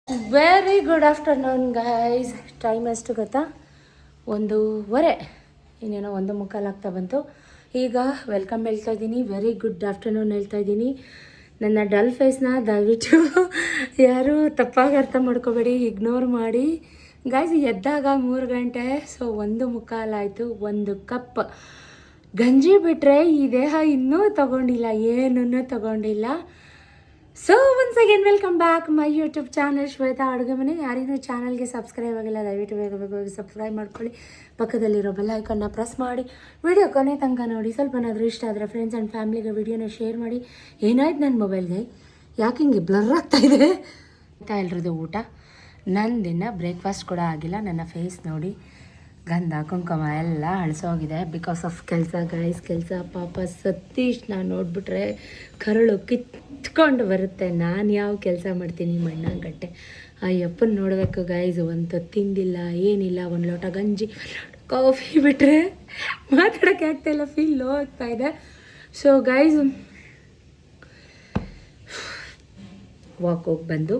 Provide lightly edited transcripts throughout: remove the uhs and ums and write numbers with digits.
Very good afternoon guys. Time ಎಷ್ಟು ಗೊತ್ತಾ? 1:15. ಇನ್ನೇನೋ 1:45 ಆಗ್ತಾ ಬಂತು. ಈಗ ವೆಲ್ಕಮ್ ಹೇಳ್ತಾ ಇದ್ದೀನಿ, ವೆರಿ ಗುಡ್ ಆಫ್ಟರ್ನೂನ್ ಹೇಳ್ತಾ ಇದ್ದೀನಿ. ನನ್ನ ಡಲ್ ಫೇಸ್ನ ದಯವಿಟ್ಟು ಯಾರು ತಪ್ಪಾಗಿ ಅರ್ಥ ಮಾಡ್ಕೋಬೇಡಿ, ಇಗ್ನೋರ್ ಮಾಡಿ ಗೈಸ್. ಎದ್ದಾಗ 3 ಗಂಟೆ, ಸೊ 1:45 ಆಯಿತು. 1 ಕಪ್ ಗಂಜಿ ಬಿಟ್ಟರೆ ಈ ದೇಹ ಇನ್ನೂ ತಗೊಂಡಿಲ್ಲ, ಏನನ್ನೂ ತಗೊಂಡಿಲ್ಲ. So once again welcome back my YouTube channel Shweta ಅಡುಗೆ ಮನೆ. ಯಾರಿಗೂ ಚಾನಲ್ಗೆ ಸಬ್ಸ್ಕ್ರೈಬ್ ಆಗಿಲ್ಲ ದಯವಿಟ್ಟು ಬೇಗ ಸಬ್ಸ್ಕ್ರೈಬ್ ಮಾಡ್ಕೊಳ್ಳಿ. ಪಕ್ಕದಲ್ಲಿರೋ ಬೆಲ್ ಐಕನ್ನ ಪ್ರೆಸ್ ಮಾಡಿ ವಿಡಿಯೋ ಕೊನೆ ತನಕ ನೋಡಿ. ಸ್ವಲ್ಪನಾದರೂ ಇಷ್ಟ ಆದರೆ ಫ್ರೆಂಡ್ಸ್ ಆ್ಯಂಡ್ ಫ್ಯಾಮಿಲಿಗೆ ವಿಡಿಯೋನ ಶೇರ್ ಮಾಡಿ. ಏನಾಯ್ತು ನನ್ನ ಮೊಬೈಲ್ಗೆ, ಯಾಕೆ ಹಿಂಗೆ ಬ್ಲರ್ ಆಗ್ತಾ ಇದೆ ಅಂತ ಎಲ್ರದ್ದು ಊಟ. ನಂದಿನ ಬ್ರೇಕ್ಫಾಸ್ಟ್ ಕೂಡ ಆಗಿಲ್ಲ. ನನ್ನ ಫೇಸ್ ನೋಡಿ, ಗಂಧ ಕುಂಕುಮ ಎಲ್ಲ ಅಳಿಸೋಗಿದೆ ಬಿಕಾಸ್ ಆಫ್ ಕೆಲಸ ಗೈಸ್. ಕೆಲಸ ಪಾಪ ಸತೀಶ್ನ ನೋಡಿಬಿಟ್ರೆ ಕರಳು ಕಿತ್ಕೊಂಡು ಬರುತ್ತೆ. ನಾನು ಯಾವ ಕೆಲಸ ಮಾಡ್ತೀನಿ ಮಣ್ಣಾಗಟ್ಟೆ. ಆ ಯಪ್ಪನ ನೋಡಬೇಕು ಗೈಸ್. ಒಂದು ತಿಂದಿಲ್ಲ ಏನಿಲ್ಲ, 1 ಲೋಟ ಗಂಜಿ, ಕಾಫಿ ಬಿಟ್ಟರೆ ಮಾತಾಡೋಕ್ಕೆ ಆಗ್ತಾಯಿಲ್ಲ. ಫೀಲ್ ಲೋ ಆಗ್ತಾ ಇದೆ. ಸೊ ಗೈಸ್, ವಾಕ್ ಹೋಗಿ ಬಂದು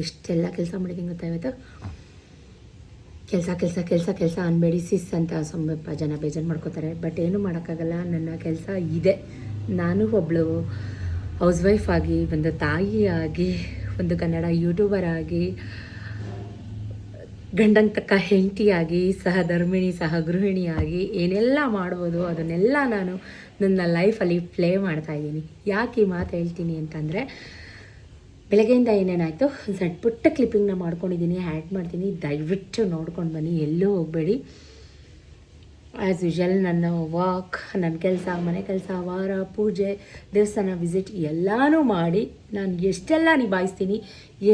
ಎಷ್ಟೆಲ್ಲ ಕೆಲಸ ಮಾಡಿದ್ದೀನಿ ಗೊತ್ತಾ ಇವತ್ತು. ಕೆಲಸ ಅನ್ಬೇಡಿ ಸಿಸ್ ಅಂತ ಸ್ವಲ್ಪ ಜನ ಬೇಜಾರು ಮಾಡ್ಕೋತಾರೆ. ಬಟ್ ಏನೂ ಮಾಡೋಕ್ಕಾಗಲ್ಲ, ನನ್ನ ಕೆಲಸ ಇದೆ. ನಾನು ಒಬ್ಬಳು ಹೌಸ್ ವೈಫ್ ಆಗಿ, ಒಂದು ತಾಯಿಯಾಗಿ, ಒಂದು ಕನ್ನಡ ಯೂಟ್ಯೂಬರ್ ಆಗಿ, ಗಂಡನ ತಕ್ಕ ಹೆಂಡತಿಯಾಗಿ, ಸಹಧರ್ಮಿಣಿ ಸಹಗೃಹಿಣಿಯಾಗಿ ಏನೆಲ್ಲ ಮಾಡ್ಬೋದು ಅದನ್ನೆಲ್ಲ ನಾನು ನನ್ನ ಲೈಫಲ್ಲಿ ಪ್ಲೇ ಮಾಡ್ತಾಯಿದ್ದೀನಿ. ಯಾಕೆ ಈ ಮಾತು ಹೇಳ್ತೀನಿ ಅಂತಂದರೆ, ಬೆಳಗ್ಗೆಯಿಂದ ಏನೇನಾಯಿತು ಸಣ್ಣ ಪುಟ್ಟ ಕ್ಲಿಪ್ಪಿಂಗ್ನ ಮಾಡ್ಕೊಂಡಿದ್ದೀನಿ, ಆ್ಯಡ್ ಮಾಡ್ತೀನಿ. ದಯವಿಟ್ಟು ನೋಡ್ಕೊಂಡು ಬನ್ನಿ, ಎಲ್ಲೂ ಹೋಗಬೇಡಿ. ಆ್ಯಸ್ ಯೂಶಲ್ ನನ್ನ ವಾಕ್, ನನ್ನ ಕೆಲಸ, ಮನೆ ಕೆಲಸ, ವಾರ, ಪೂಜೆ, ದೇವಸ್ಥಾನ ವಿಸಿಟ್ ಎಲ್ಲನೂ ಮಾಡಿ ನಾನು ಎಷ್ಟೆಲ್ಲ ನಿಭಾಯಿಸ್ತೀನಿ,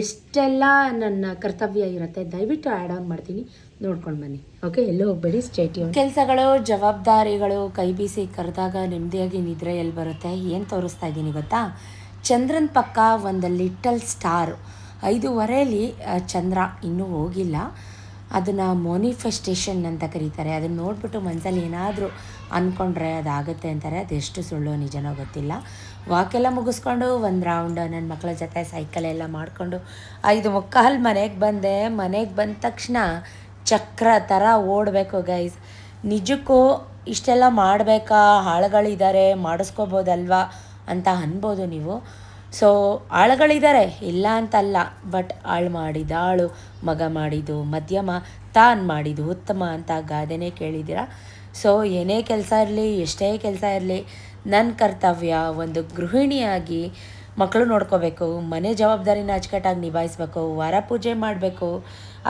ಎಷ್ಟೆಲ್ಲ ನನ್ನ ಕರ್ತವ್ಯ ಇರುತ್ತೆ ದಯವಿಟ್ಟು ಆ್ಯಡ್ ಆನ್ ಮಾಡ್ತೀನಿ, ನೋಡ್ಕೊಂಡು ಬನ್ನಿ. ಓಕೆ, ಎಲ್ಲೂ ಹೋಗಬೇಡಿ, ಸ್ಟೇ ಟ್ಯೂನ್. ಕೆಲಸಗಳು, ಜವಾಬ್ದಾರಿಗಳು ಕೈ ಬೀಸಿ ಕರೆದಾಗ ನೆಮ್ಮದಿಯಾಗಿ ನಿದ್ರೆ ಎಲ್ಲಿ ಬರುತ್ತೆ? ಏನು ತೋರಿಸ್ತಾ ಇದ್ದೀನಿ ಗೊತ್ತಾ? ಚಂದ್ರನ ಪಕ್ಕ ಒಂದು ಲಿಟಲ್ ಸ್ಟಾರ್. 5:15 ಚಂದ್ರ ಇನ್ನೂ ಹೋಗಿಲ್ಲ. ಅದನ್ನು ಮೋನಿಫೆಸ್ಟೇಷನ್ ಅಂತ ಕರೀತಾರೆ. ಅದನ್ನು ನೋಡಿಬಿಟ್ಟು ಮನಸ್ಸಲ್ಲಿ ಏನಾದರೂ ಅಂದ್ಕೊಂಡ್ರೆ ಅದಾಗುತ್ತೆ ಅಂತಾರೆ. ಅದೆಷ್ಟು ಸುಳ್ಳು ನಿಜನೋ ಗೊತ್ತಿಲ್ಲ. ವಾಕೆಲ್ಲ ಮುಗಿಸ್ಕೊಂಡು ಒಂದು ರೌಂಡ್ ನನ್ನ ಮಕ್ಕಳ ಜೊತೆ ಸೈಕಲೆಲ್ಲ ಮಾಡಿಕೊಂಡು 5:45 ಮನೆಗೆ ಬಂದೆ. ಮನೆಗೆ ಬಂದ ತಕ್ಷಣ ಚಕ್ರ ಥರ ಓಡಬೇಕು ಗೈಸ್. ನಿಜಕ್ಕೂ ಇಷ್ಟೆಲ್ಲ ಮಾಡಬೇಕಾ? ಆಳುಗಳಿದ್ದಾರೆ, ಮಾಡಿಸ್ಕೋಬೋದಲ್ವಾ ಅಂತ ಅನ್ಬೋದು ನೀವು. ಸೊ ಆಳುಗಳಿದ್ದಾರೆ, ಇಲ್ಲ ಅಂತಲ್ಲ. ಬಟ್ ಆಳು ಮಾಡಿದ ಆಳು, ಮಗ ಮಾಡಿದ್ದು ಮಧ್ಯಮ, ತಾನು ಮಾಡಿದ್ದು ಉತ್ತಮ ಅಂತ ಗಾದೆನೇ ಕೇಳಿದ್ದೀರಾ. ಸೊ ಏನೇ ಕೆಲಸ ಇರಲಿ, ಎಷ್ಟೇ ಕೆಲಸ ಇರಲಿ, ನನ್ನ ಕರ್ತವ್ಯ ಒಂದು ಗೃಹಿಣಿಯಾಗಿ ಮಕ್ಕಳು ನೋಡ್ಕೋಬೇಕು, ಮನೆ ಜವಾಬ್ದಾರಿನ ಅಚ್ಚುಕಟ್ಟಾಗಿ ನಿಭಾಯಿಸ್ಬೇಕು, ವಾರ ಪೂಜೆ ಮಾಡಬೇಕು.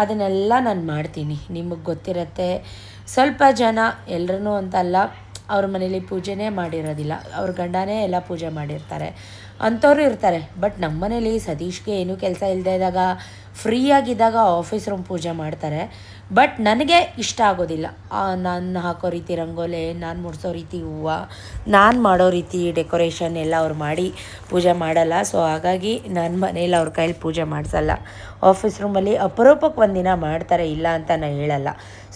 ಅದನ್ನೆಲ್ಲ ನಾನು ಮಾಡ್ತೀನಿ. ನಿಮಗೆ ಗೊತ್ತಿರುತ್ತೆ. ಸ್ವಲ್ಪ ಜನ, ಎಲ್ಲರೂ ಅಂತಲ್ಲ, ಅವ್ರ ಮನೇಲಿ ಪೂಜೆನೇ ಮಾಡಿರೋದಿಲ್ಲ, ಅವ್ರ ಗಂಡನೇ ಎಲ್ಲ ಪೂಜೆ ಮಾಡಿರ್ತಾರೆ, ಅಂಥವ್ರು ಇರ್ತಾರೆ. ಬಟ್ ನಮ್ಮ ಮನೇಲಿ ಸತೀಶ್ಗೆ ಏನೂ ಕೆಲಸ ಇಲ್ಲದೆ ಇದ್ದಾಗ, ಫ್ರೀಯಾಗಿದ್ದಾಗ ಆಫೀಸ್ ರೂಮ್ ಪೂಜೆ ಮಾಡ್ತಾರೆ. ಬಟ್ ನನಗೆ ಇಷ್ಟ ಆಗೋದಿಲ್ಲ. ನಾನು ಹಾಕೋ ರೀತಿ ರಂಗೋಲೆ, ನಾನು ಮುಡಿಸೋ ರೀತಿ ಹೂವು, ನಾನು ಮಾಡೋ ರೀತಿ ಡೆಕೋರೇಷನ್ ಎಲ್ಲ ಅವ್ರು ಮಾಡಿ ಪೂಜೆ ಮಾಡಲ್ಲ. ಸೊ ಹಾಗಾಗಿ ನನ್ನ ಮನೇಲಿ ಅವ್ರ ಕೈಲಿ ಪೂಜೆ ಮಾಡಿಸಲ್ಲ. ಆಫೀಸ್ ರೂಮಲ್ಲಿ ಅಪರೂಪಕ್ಕೆ ಒಂದಿನ ಮಾಡ್ತಾರೆ, ಇಲ್ಲ ಅಂತ ನಾನು ಹೇಳಲ್ಲ.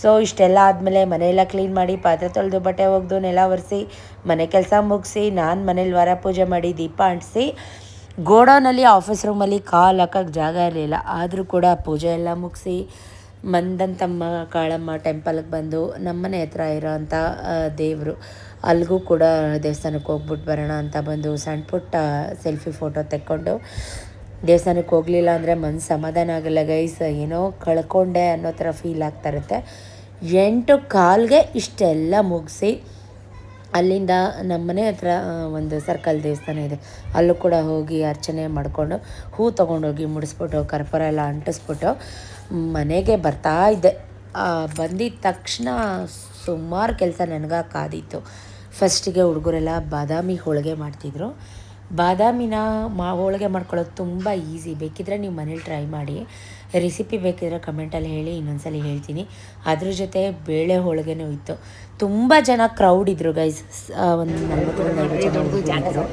ಸೊ ಇಷ್ಟೆಲ್ಲ ಆದಮೇಲೆ ಮನೆಯೆಲ್ಲ ಕ್ಲೀನ್ ಮಾಡಿ, ಪಾತ್ರೆ ತೊಳೆದು, ಬಟ್ಟೆ ಒಗೆದು, ನೆಲ ಒರೆಸಿ, ಮನೆ ಕೆಲಸ ಮುಗಿಸಿ, ನಾನು ಮನೇಲಿ ವಾರ ಪೂಜೆ ಮಾಡಿ, ದೀಪ ಅಂಟಿಸಿ, ಗೋಡೌನಲ್ಲಿ ಆಫೀಸ್ ರೂಮಲ್ಲಿ ಕಾಲು ಹಾಕೋಕ್ಕೆ ಜಾಗ ಇರಲಿಲ್ಲ. ಆದರೂ ಕೂಡ ಪೂಜೆ ಎಲ್ಲ ಮುಗಿಸಿ, ಮಂದಂತಮ್ಮ ಕಾಳಮ್ಮ ಟೆಂಪಲ್ಗೆ ಬಂದು, ನಮ್ಮನೆ ಹತ್ರ ಇರೋವಂಥ ದೇವರು, ಅಲ್ಲಿಗೂ ಕೂಡ ದೇವಸ್ಥಾನಕ್ಕೆ ಹೋಗ್ಬಿಟ್ಟು ಬರೋಣ ಅಂತ ಬಂದು ಸಣ್ಣ ಪುಟ್ಟ ಸೆಲ್ಫಿ ಫೋಟೋ ತೆಕ್ಕೊಂಡು, ದೇವಸ್ಥಾನಕ್ಕೆ ಹೋಗಲಿಲ್ಲ ಅಂದರೆ ಮನಸ್ಸು ಸಮಾಧಾನ ಆಗಲ್ಲ ಗೈಸ್. ಏನೋ ಕಳ್ಕೊಂಡೆ ಅನ್ನೋ ಥರ ಫೀಲ್ ಆಗ್ತಾ ಇರುತ್ತೆ. 8:15ಗೆ ಇಷ್ಟೆಲ್ಲ ಮುಗಿಸಿ, ಅಲ್ಲಿಂದ ನಮ್ಮನೆ ಹತ್ರ ಒಂದು ಸರ್ಕಲ್ ದೇವಸ್ಥಾನ ಇದೆ, ಅಲ್ಲೂ ಕೂಡ ಹೋಗಿ ಅರ್ಚನೆ ಮಾಡಿಕೊಂಡು, ಹೂ ತೊಗೊಂಡೋಗಿ ಮುಡಿಸ್ಬಿಟ್ಟು, ಕರ್ಪೂರ ಎಲ್ಲ ಅಂಟಿಸ್ಬಿಟ್ಟು ಮನೆಗೆ ಬರ್ತಾ ಇದ್ದೆ. ಬಂದಿದ್ದ ತಕ್ಷಣ ಸುಮಾರು ಕೆಲಸ ನನಗೆ ಕಾದಿತ್ತು. ಫಸ್ಟಿಗೆ ಹುಡುಗರೆಲ್ಲ ಬಾದಾಮಿ ಹೋಳಿಗೆ ಮಾಡ್ತಿದ್ರು. ಬಾದಾಮಿನ ಹೋಳಿಗೆ ಮಾಡ್ಕೊಳ್ಳೋದು ತುಂಬ ಈಸಿ. ಬೇಕಿದ್ರೆ ನೀವು ಮನೇಲಿ ಟ್ರೈ ಮಾಡಿ. ರೆಸಿಪಿ ಬೇಕಿದ್ರೆ ಕಮೆಂಟಲ್ಲಿ ಹೇಳಿ, ಇನ್ನೊಂದ್ಸಲಿ ಹೇಳ್ತೀನಿ. ಅದ್ರ ಜೊತೆ ಬೇಳೆ ಹೋಳಿಗೆನೂ ಇತ್ತು. ತುಂಬ ಜನ ಕ್ರೌಡ್ ಇದ್ದರು ಗೈಸ್. ಒಂದು 40-50 ಜನ ಇದ್ದರು.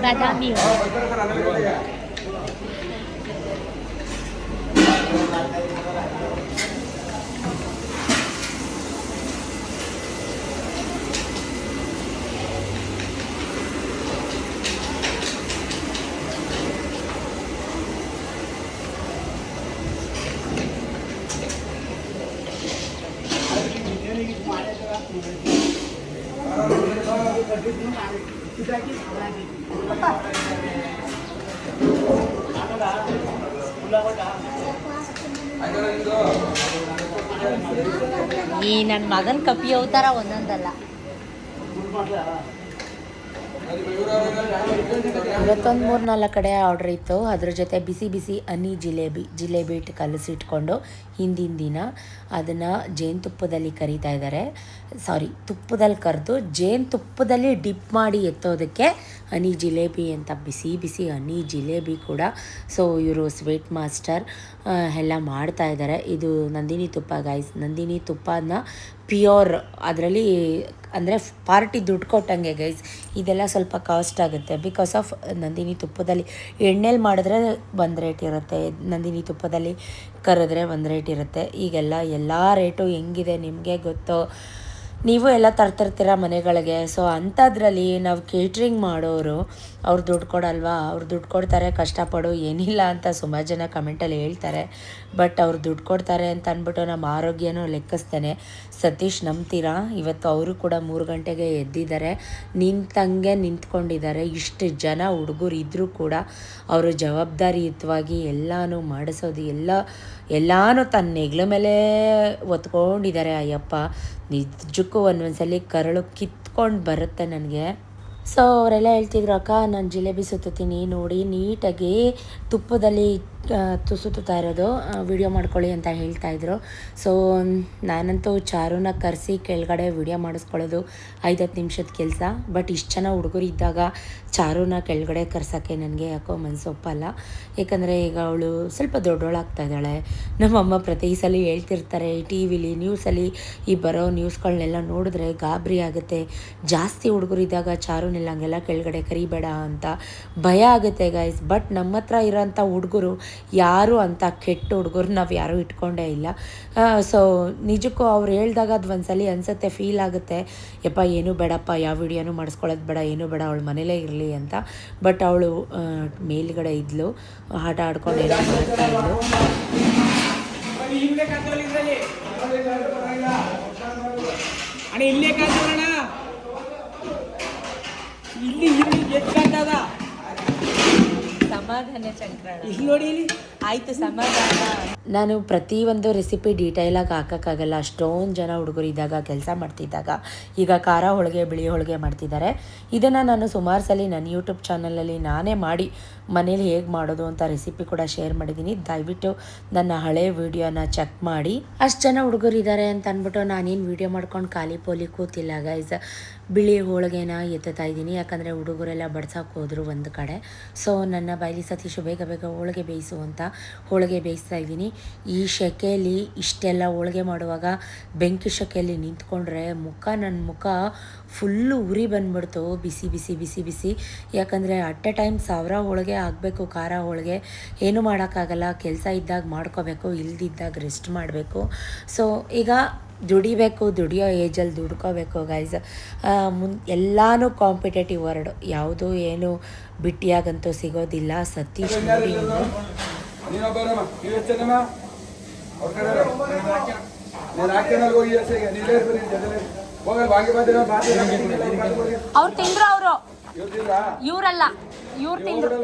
ಬಾದಾಮಿ ಈ ನನ್ನ ಮಗನ ಕಪಿ ಅವತಾರ ಒಂದೊಂದಲ್ಲ. ಇವತ್ತೊಂದು 3-4 ಕಡೆ ಆರ್ಡ್ರ್ ಇತ್ತು. ಅದ್ರ ಜೊತೆ ಬಿಸಿ ಬಿಸಿ ಹನಿ ಜಿಲೇಬಿ ಇಟ್ಟು ಕಲಸಿಟ್ಕೊಂಡು ಹಿಂದಿನ ದಿನ ಅದನ್ನು ಜೇನುತುಪ್ಪದಲ್ಲಿ ಕರಿತಾ ಇದ್ದಾರೆ. ತುಪ್ಪದಲ್ಲಿ ಕರೆದು ಜೇನುತುಪ್ಪದಲ್ಲಿ ಡಿಪ್ ಮಾಡಿ ಎತ್ತೋದಕ್ಕೆ ಹನಿ ಜಿಲೇಬಿ ಅಂತ ಬಿಸಿ ಬಿಸಿ ಹನಿ ಜಿಲೇಬಿ ಕೂಡ. ಸೊ ಇವರು ಸ್ವೀಟ್ ಮಾಸ್ಟರ್ ಎಲ್ಲ ಮಾಡ್ತಾ ಇದ್ದಾರೆ. ಇದು ನಂದಿನಿ ತುಪ್ಪ ಗೈಸ್. ನಂದಿನಿ ತುಪ್ಪನ ಪ್ಯೂರ್, ಅದರಲ್ಲಿ ಅಂದರೆ ಪಾರ್ಟಿ ದುಡ್ಡು ಕೊಟ್ಟಂಗೆ ಗೈಸ್. ಇದೆಲ್ಲ ಸ್ವಲ್ಪ ಕಾಸ್ಟ್ ಆಗುತ್ತೆ ಬಿಕಾಸ್ ಆಫ್ ನಂದಿನಿ ತುಪ್ಪದಲ್ಲಿ ಎಣ್ಣೆಲಿ ಮಾಡಿದ್ರೆ ಒಂದು ರೇಟ್ ಇರುತ್ತೆ, ನಂದಿನಿ ತುಪ್ಪದಲ್ಲಿ ಕರೆದ್ರೆ ಒಂದು ರೇಟ್ ಇರುತ್ತೆ. ಈಗೆಲ್ಲ ಎಲ್ಲ ರೇಟು ಹೆಂಗಿದೆ ನಿಮಗೆ ಗೊತ್ತು, ನೀವು ಎಲ್ಲ ತರ್ತಿರ್ತೀರ ಮನೆಗಳಿಗೆ. ಸೊ ಅಂಥದ್ರಲ್ಲಿ ನಾವು ಕೇಟ್ರಿಂಗ್ ಮಾಡೋರು ಅವ್ರು ದುಡ್ಡು ಕೊಡಲ್ವಾ? ಅವ್ರು ದುಡ್ಡು ಕೊಡ್ತಾರೆ, ಕಷ್ಟಪಡು, ಏನಿಲ್ಲ ಅಂತ ಸುಮಾರು ಜನ ಕಮೆಂಟಲ್ಲಿ ಹೇಳ್ತಾರೆ. ಬಟ್ ಅವ್ರು ದುಡ್ಡು ಕೊಡ್ತಾರೆ ಅಂತ ಅಂದ್ಬಿಟ್ಟು ನಮ್ಮ ಆರೋಗ್ಯನೂ ಲೆಕ್ಕಿಸ್ತಾನೆ. ಸತೀಶ್ ನಂಬ್ತೀರಾ? ಇವತ್ತು ಅವರು ಕೂಡ 3 ಗಂಟೆಗೆ ಎದ್ದಿದ್ದಾರೆ, ನಿಂತಂಗೆ ನಿಂತ್ಕೊಂಡಿದ್ದಾರೆ. ಇಷ್ಟು ಜನ ಹುಡುಗರು ಇದ್ದರೂ ಕೂಡ ಅವರು ಜವಾಬ್ದಾರಿಯುತವಾಗಿ ಎಲ್ಲನೂ ಮಾಡಿಸೋದು ಎಲ್ಲನೂ ತನ್ನ ನೆಗ್ಲ ಮೇಲೆ ಒತ್ಕೊಂಡಿದ್ದಾರೆ. ಅಯ್ಯಪ್ಪ ನಿಜಕ್ಕೂ ಒಂದೊಂದ್ಸಲಿ ಕರಳು ಕಿತ್ಕೊಂಡು ಬರುತ್ತೆ ನನಗೆ. ಸೊ ಅವರೆಲ್ಲ ಹೇಳ್ತಿದ್ರು, ಅಕ್ಕ ನಾನು ಜಿಲೇಬಿ ಸುತ್ತೀನಿ ನೋಡಿ, ನೀಟಾಗಿ ತುಪ್ಪದಲ್ಲಿ ಸುತ್ತಾ ಇರೋದು ವಿಡಿಯೋ ಮಾಡ್ಕೊಳ್ಳಿ ಅಂತ ಹೇಳ್ತಾಯಿದ್ರು. ಸೊ ನಾನಂತೂ ಚಾರುನ ಕರೆಸಿ ಕೆಳಗಡೆ ವಿಡಿಯೋ ಮಾಡಿಸ್ಕೊಳ್ಳೋದು 5-10 ನಿಮಿಷದ ಕೆಲಸ. ಬಟ್ ಇಷ್ಟು ಜನ ಹುಡುಗರು ಇದ್ದಾಗ ಚಾರುನ ಕೆಳಗಡೆ ಕರ್ಸೋಕ್ಕೆ ನನಗೆ ಯಾಕೋ ಮನಸ್ಸೊಪ್ಪಲ್ಲ. ಏಕೆಂದರೆ ಈಗ ಅವಳು ಸ್ವಲ್ಪ ದೊಡ್ಡವಳಾಗ್ತಾ ಇದ್ದಾಳೆ. ನಮ್ಮಮ್ಮ ಪ್ರತಿ ಸಲ ಹೇಳ್ತಿರ್ತಾರೆ, ಟಿ ವಿಲಿ ನ್ಯೂಸಲ್ಲಿ ಈ ಬರೋ ನ್ಯೂಸ್ಗಳನ್ನೆಲ್ಲ ನೋಡಿದ್ರೆ ಗಾಬರಿ ಆಗುತ್ತೆ. ಜಾಸ್ತಿ ಹುಡುಗರು ಇದ್ದಾಗ ಚಾರುನೆಲ್ಲ ಹಂಗೆಲ್ಲ ಕೆಳಗಡೆ ಕರಿಬೇಡ ಅಂತ ಭಯ ಆಗುತ್ತೆ ಗೈಸ್. ಬಟ್ ನಮ್ಮ ಹತ್ರ ಇರೋಂಥ ಹುಡುಗರು ಯಾರು ಅಂತ ಕೆಟ್ಟ ಹುಡುಗರು ನಾವು ಯಾರೂ ಇಟ್ಕೊಂಡೇ ಇಲ್ಲ. ಸೊ ನಿಜಕ್ಕೂ ಅವ್ರು ಹೇಳಿದಾಗ ಅದು ಒಂದ್ಸಲಿ ಅನಿಸುತ್ತೆ, ಫೀಲ್ ಆಗುತ್ತೆ, ಯಪ್ಪ ಏನೂ ಬೇಡಪ್ಪ, ಯಾವ ವಿಡಿಯೋನೂ ಮಾಡಿಸ್ಕೊಳ್ಳೋದು ಬೇಡ, ಏನೂ ಬೇಡ, ಅವಳು ಮನೇಲೇ ಇರಲಿ ಅಂತ. ಬಟ್ ಅವಳು ಮೇಲ್ಗಡೆ ಇದ್ಲು, ಆಟ ಆಡ್ಕೊಂಡು ಏನೋ ಮಾಡ್ತಾ ಇದ್ಲು. ಸಮಾಧಾನ ಚಂಕ್ರಣ ಆಯಿತು, ಸಮಾಧಾನ. ನಾನು ಪ್ರತಿಯೊಂದು ರೆಸಿಪಿ ಡೀಟೇಲಾಗಿ ಹಾಕೋಕ್ಕಾಗಲ್ಲ. ಅಷ್ಟೊಂದು ಜನ ಹುಡುಗರು ಇದ್ದಾಗ, ಕೆಲಸ ಮಾಡ್ತಿದ್ದಾಗ. ಈಗ ಖಾರ ಹೋಳಿಗೆ, ಬಿಳಿ ಹೋಳಿಗೆ ಮಾಡ್ತಿದ್ದಾರೆ. ಇದನ್ನು ನಾನು ಸುಮಾರು ಸಲ ನನ್ನ ಯೂಟ್ಯೂಬ್ ಚಾನಲಲ್ಲಿ ನಾನೇ ಮಾಡಿ ಮನೇಲಿ ಹೇಗೆ ಮಾಡೋದು ಅಂತ ರೆಸಿಪಿ ಕೂಡ ಶೇರ್ ಮಾಡಿದ್ದೀನಿ. ದಯವಿಟ್ಟು ನನ್ನ ಹಳೆ ವೀಡಿಯೋನ ಚೆಕ್ ಮಾಡಿ. ಅಷ್ಟು ಜನ ಹುಡುಗರು ಇದ್ದಾರೆ ಅಂತ ಅಂದ್ಬಿಟ್ಟು ನಾನೇನು ವೀಡಿಯೋ ಮಾಡ್ಕೊಂಡು ಖಾಲಿ ಪೋಲಿ ಕೂತಿಲ್ಲ ಗೈಸ್. ಬಿಳಿ ಹೋಳಿಗೆನ ಎತ್ತುತ್ತಾ ಇದ್ದೀನಿ, ಯಾಕಂದರೆ ಹುಡುಗರೆಲ್ಲ ಬಡ್ಸೋಕೆ ಹೋದರು ಒಂದು ಕಡೆ. ಸೊ ನನ್ನ ಬಾಯಲ್ಲಿ ಸತೀಶು ಬೇಗ ಬೇಗ ಹೋಳಿಗೆ ಬೇಯಿಸು ಅಂತ ಹೋಳಿಗೆ ಬೇಯಿಸ್ತಾ ಇದ್ದೀನಿ. ಈ ಶೆಕೆಯಲ್ಲಿ ಇಷ್ಟೆಲ್ಲ ಹೋಳಿಗೆ ಮಾಡುವಾಗ ಬೆಂಕಿ ಶೆಕೆಯಲ್ಲಿ ನಿಂತ್ಕೊಂಡ್ರೆ ನನ್ನ ಮುಖ ಫುಲ್ಲು ಉರಿ ಬಂದ್ಬಿಡ್ತು, ಬಿಸಿ ಬಿಸಿ ಬಿಸಿ ಬಿಸಿ. ಯಾಕಂದರೆ ಅಟ್ ಎ ಟೈಮ್ 1000 ಹೋಳಿಗೆ ಆಗಬೇಕು, ಖಾರ ಹೋಳಿಗೆ. ಏನೂ ಮಾಡೋಕ್ಕಾಗಲ್ಲ, ಕೆಲಸ ಇದ್ದಾಗ ಮಾಡ್ಕೋಬೇಕು, ಇಲ್ದಿದ್ದಾಗ ರೆಸ್ಟ್ ಮಾಡಬೇಕು. ಸೊ ಈಗ ದುಡಿಯೋ ಏಜಲ್ಲಿ ದುಡ್ಕೋಬೇಕು ಗೈಸ್. ಎಲ್ಲನೂ ಕಾಂಪಿಟೇಟಿವ್ ವರ್ಡ್, ಯಾವುದು ಏನು ಬಿಟ್ಟಿಯಾಗಂತೂ ಸಿಗೋದಿಲ್ಲ. ಸತೀಶ್ ನೋಡಿ ಅವ್ರು ತಿಂದ್ರು, ಅವರು ಇವರಲ್ಲ, ಇವ್ರು ತಿಂದ್ರು.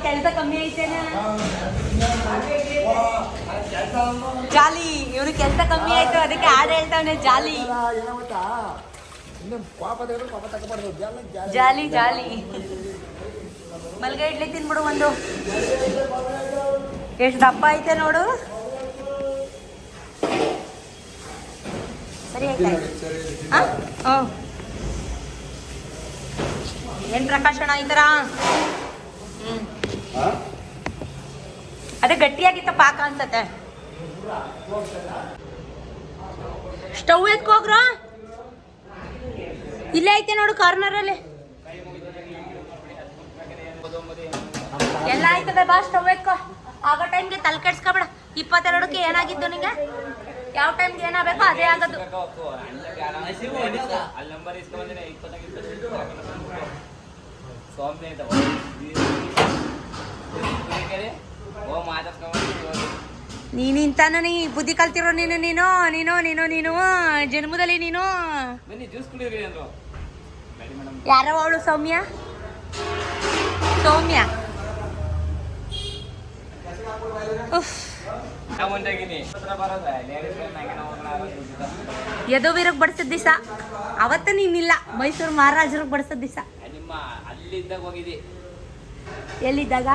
ಕೆಲಸ ಕಮ್ಮಿ ಐತೇನಾ ಜಾಲಿ? ಇವ್ರು ಕೆಲಸ ಕಮ್ಮಿ ಆಯ್ತು, ಅದಕ್ಕೆ ಹಾಡು ಹೇಳ್ತಾವನೆ ಜಾಲಿ ಜಾಲಿ ಜಾಲಿ. ಮಲ್ಗೆ ಇಡ್ಲಿ ತಿನ್ಬಿಡು ಒಂದು. ಎಷ್ಟು ದಪ್ಪ ಐತೆ ನೋಡು. ಸರಿ ಆಯ್ತಾ? ಏನು ಪ್ರಕಾಶಣ ಈ ಥರ? ಅದೇ ಗಟ್ಟಿಯಾಗಿತ್ತ ಪಾಕ ಅನ್ಸತ್ತೆ. ಸ್ಟವ್ ಎತ್ಕೋಗ್ರ, ಇಲ್ಲೇ ಐತೆ ನೋಡು ಕಾರ್ನರಲ್ಲಿ ಎಲ್ಲ ಆಯ್ತದೆ. ಬಾ ಸ್ಟವ್ ಎತ್ಕೋ. ಆಗೋ ಟೈಮ್ಗೆ ತಲೆ ಕೆಡ್ಸ್ಕೊಬೇಡ. 22ಕ್ಕೆ ಏನಾಗಿದ್ದು ನಿಂಗೆ? ಯಾವ ಟೈಮ್ಗೆ ಏನಾಗಬೇಕು ಅದೇ ಆಗೋದು. ನೀನಿಂತಾನು ನೀ ಬುದ್ಧಿ ಕಲ್ತಿರೋ ನೀನು ನೀನು ನೀನು ನೀನು ನೀನು ಜನ್ಮದಲ್ಲಿ ನೀನು. ಯಾರೋ ಅವಳು ಸೌಮ್ಯ ಸೌಮ್ಯ ಯದುವೀರಿಗೆ ಬಡಿಸಿದ ದಿವಸ ಅವತ್ತ ನೀನಿಲ್ಲ. ಮೈಸೂರು ಮಹಾರಾಜರಿಗೆ ಬಡಿಸಿದ ದಿವಸ ಎಲ್ಲಿದ್ದಾಗ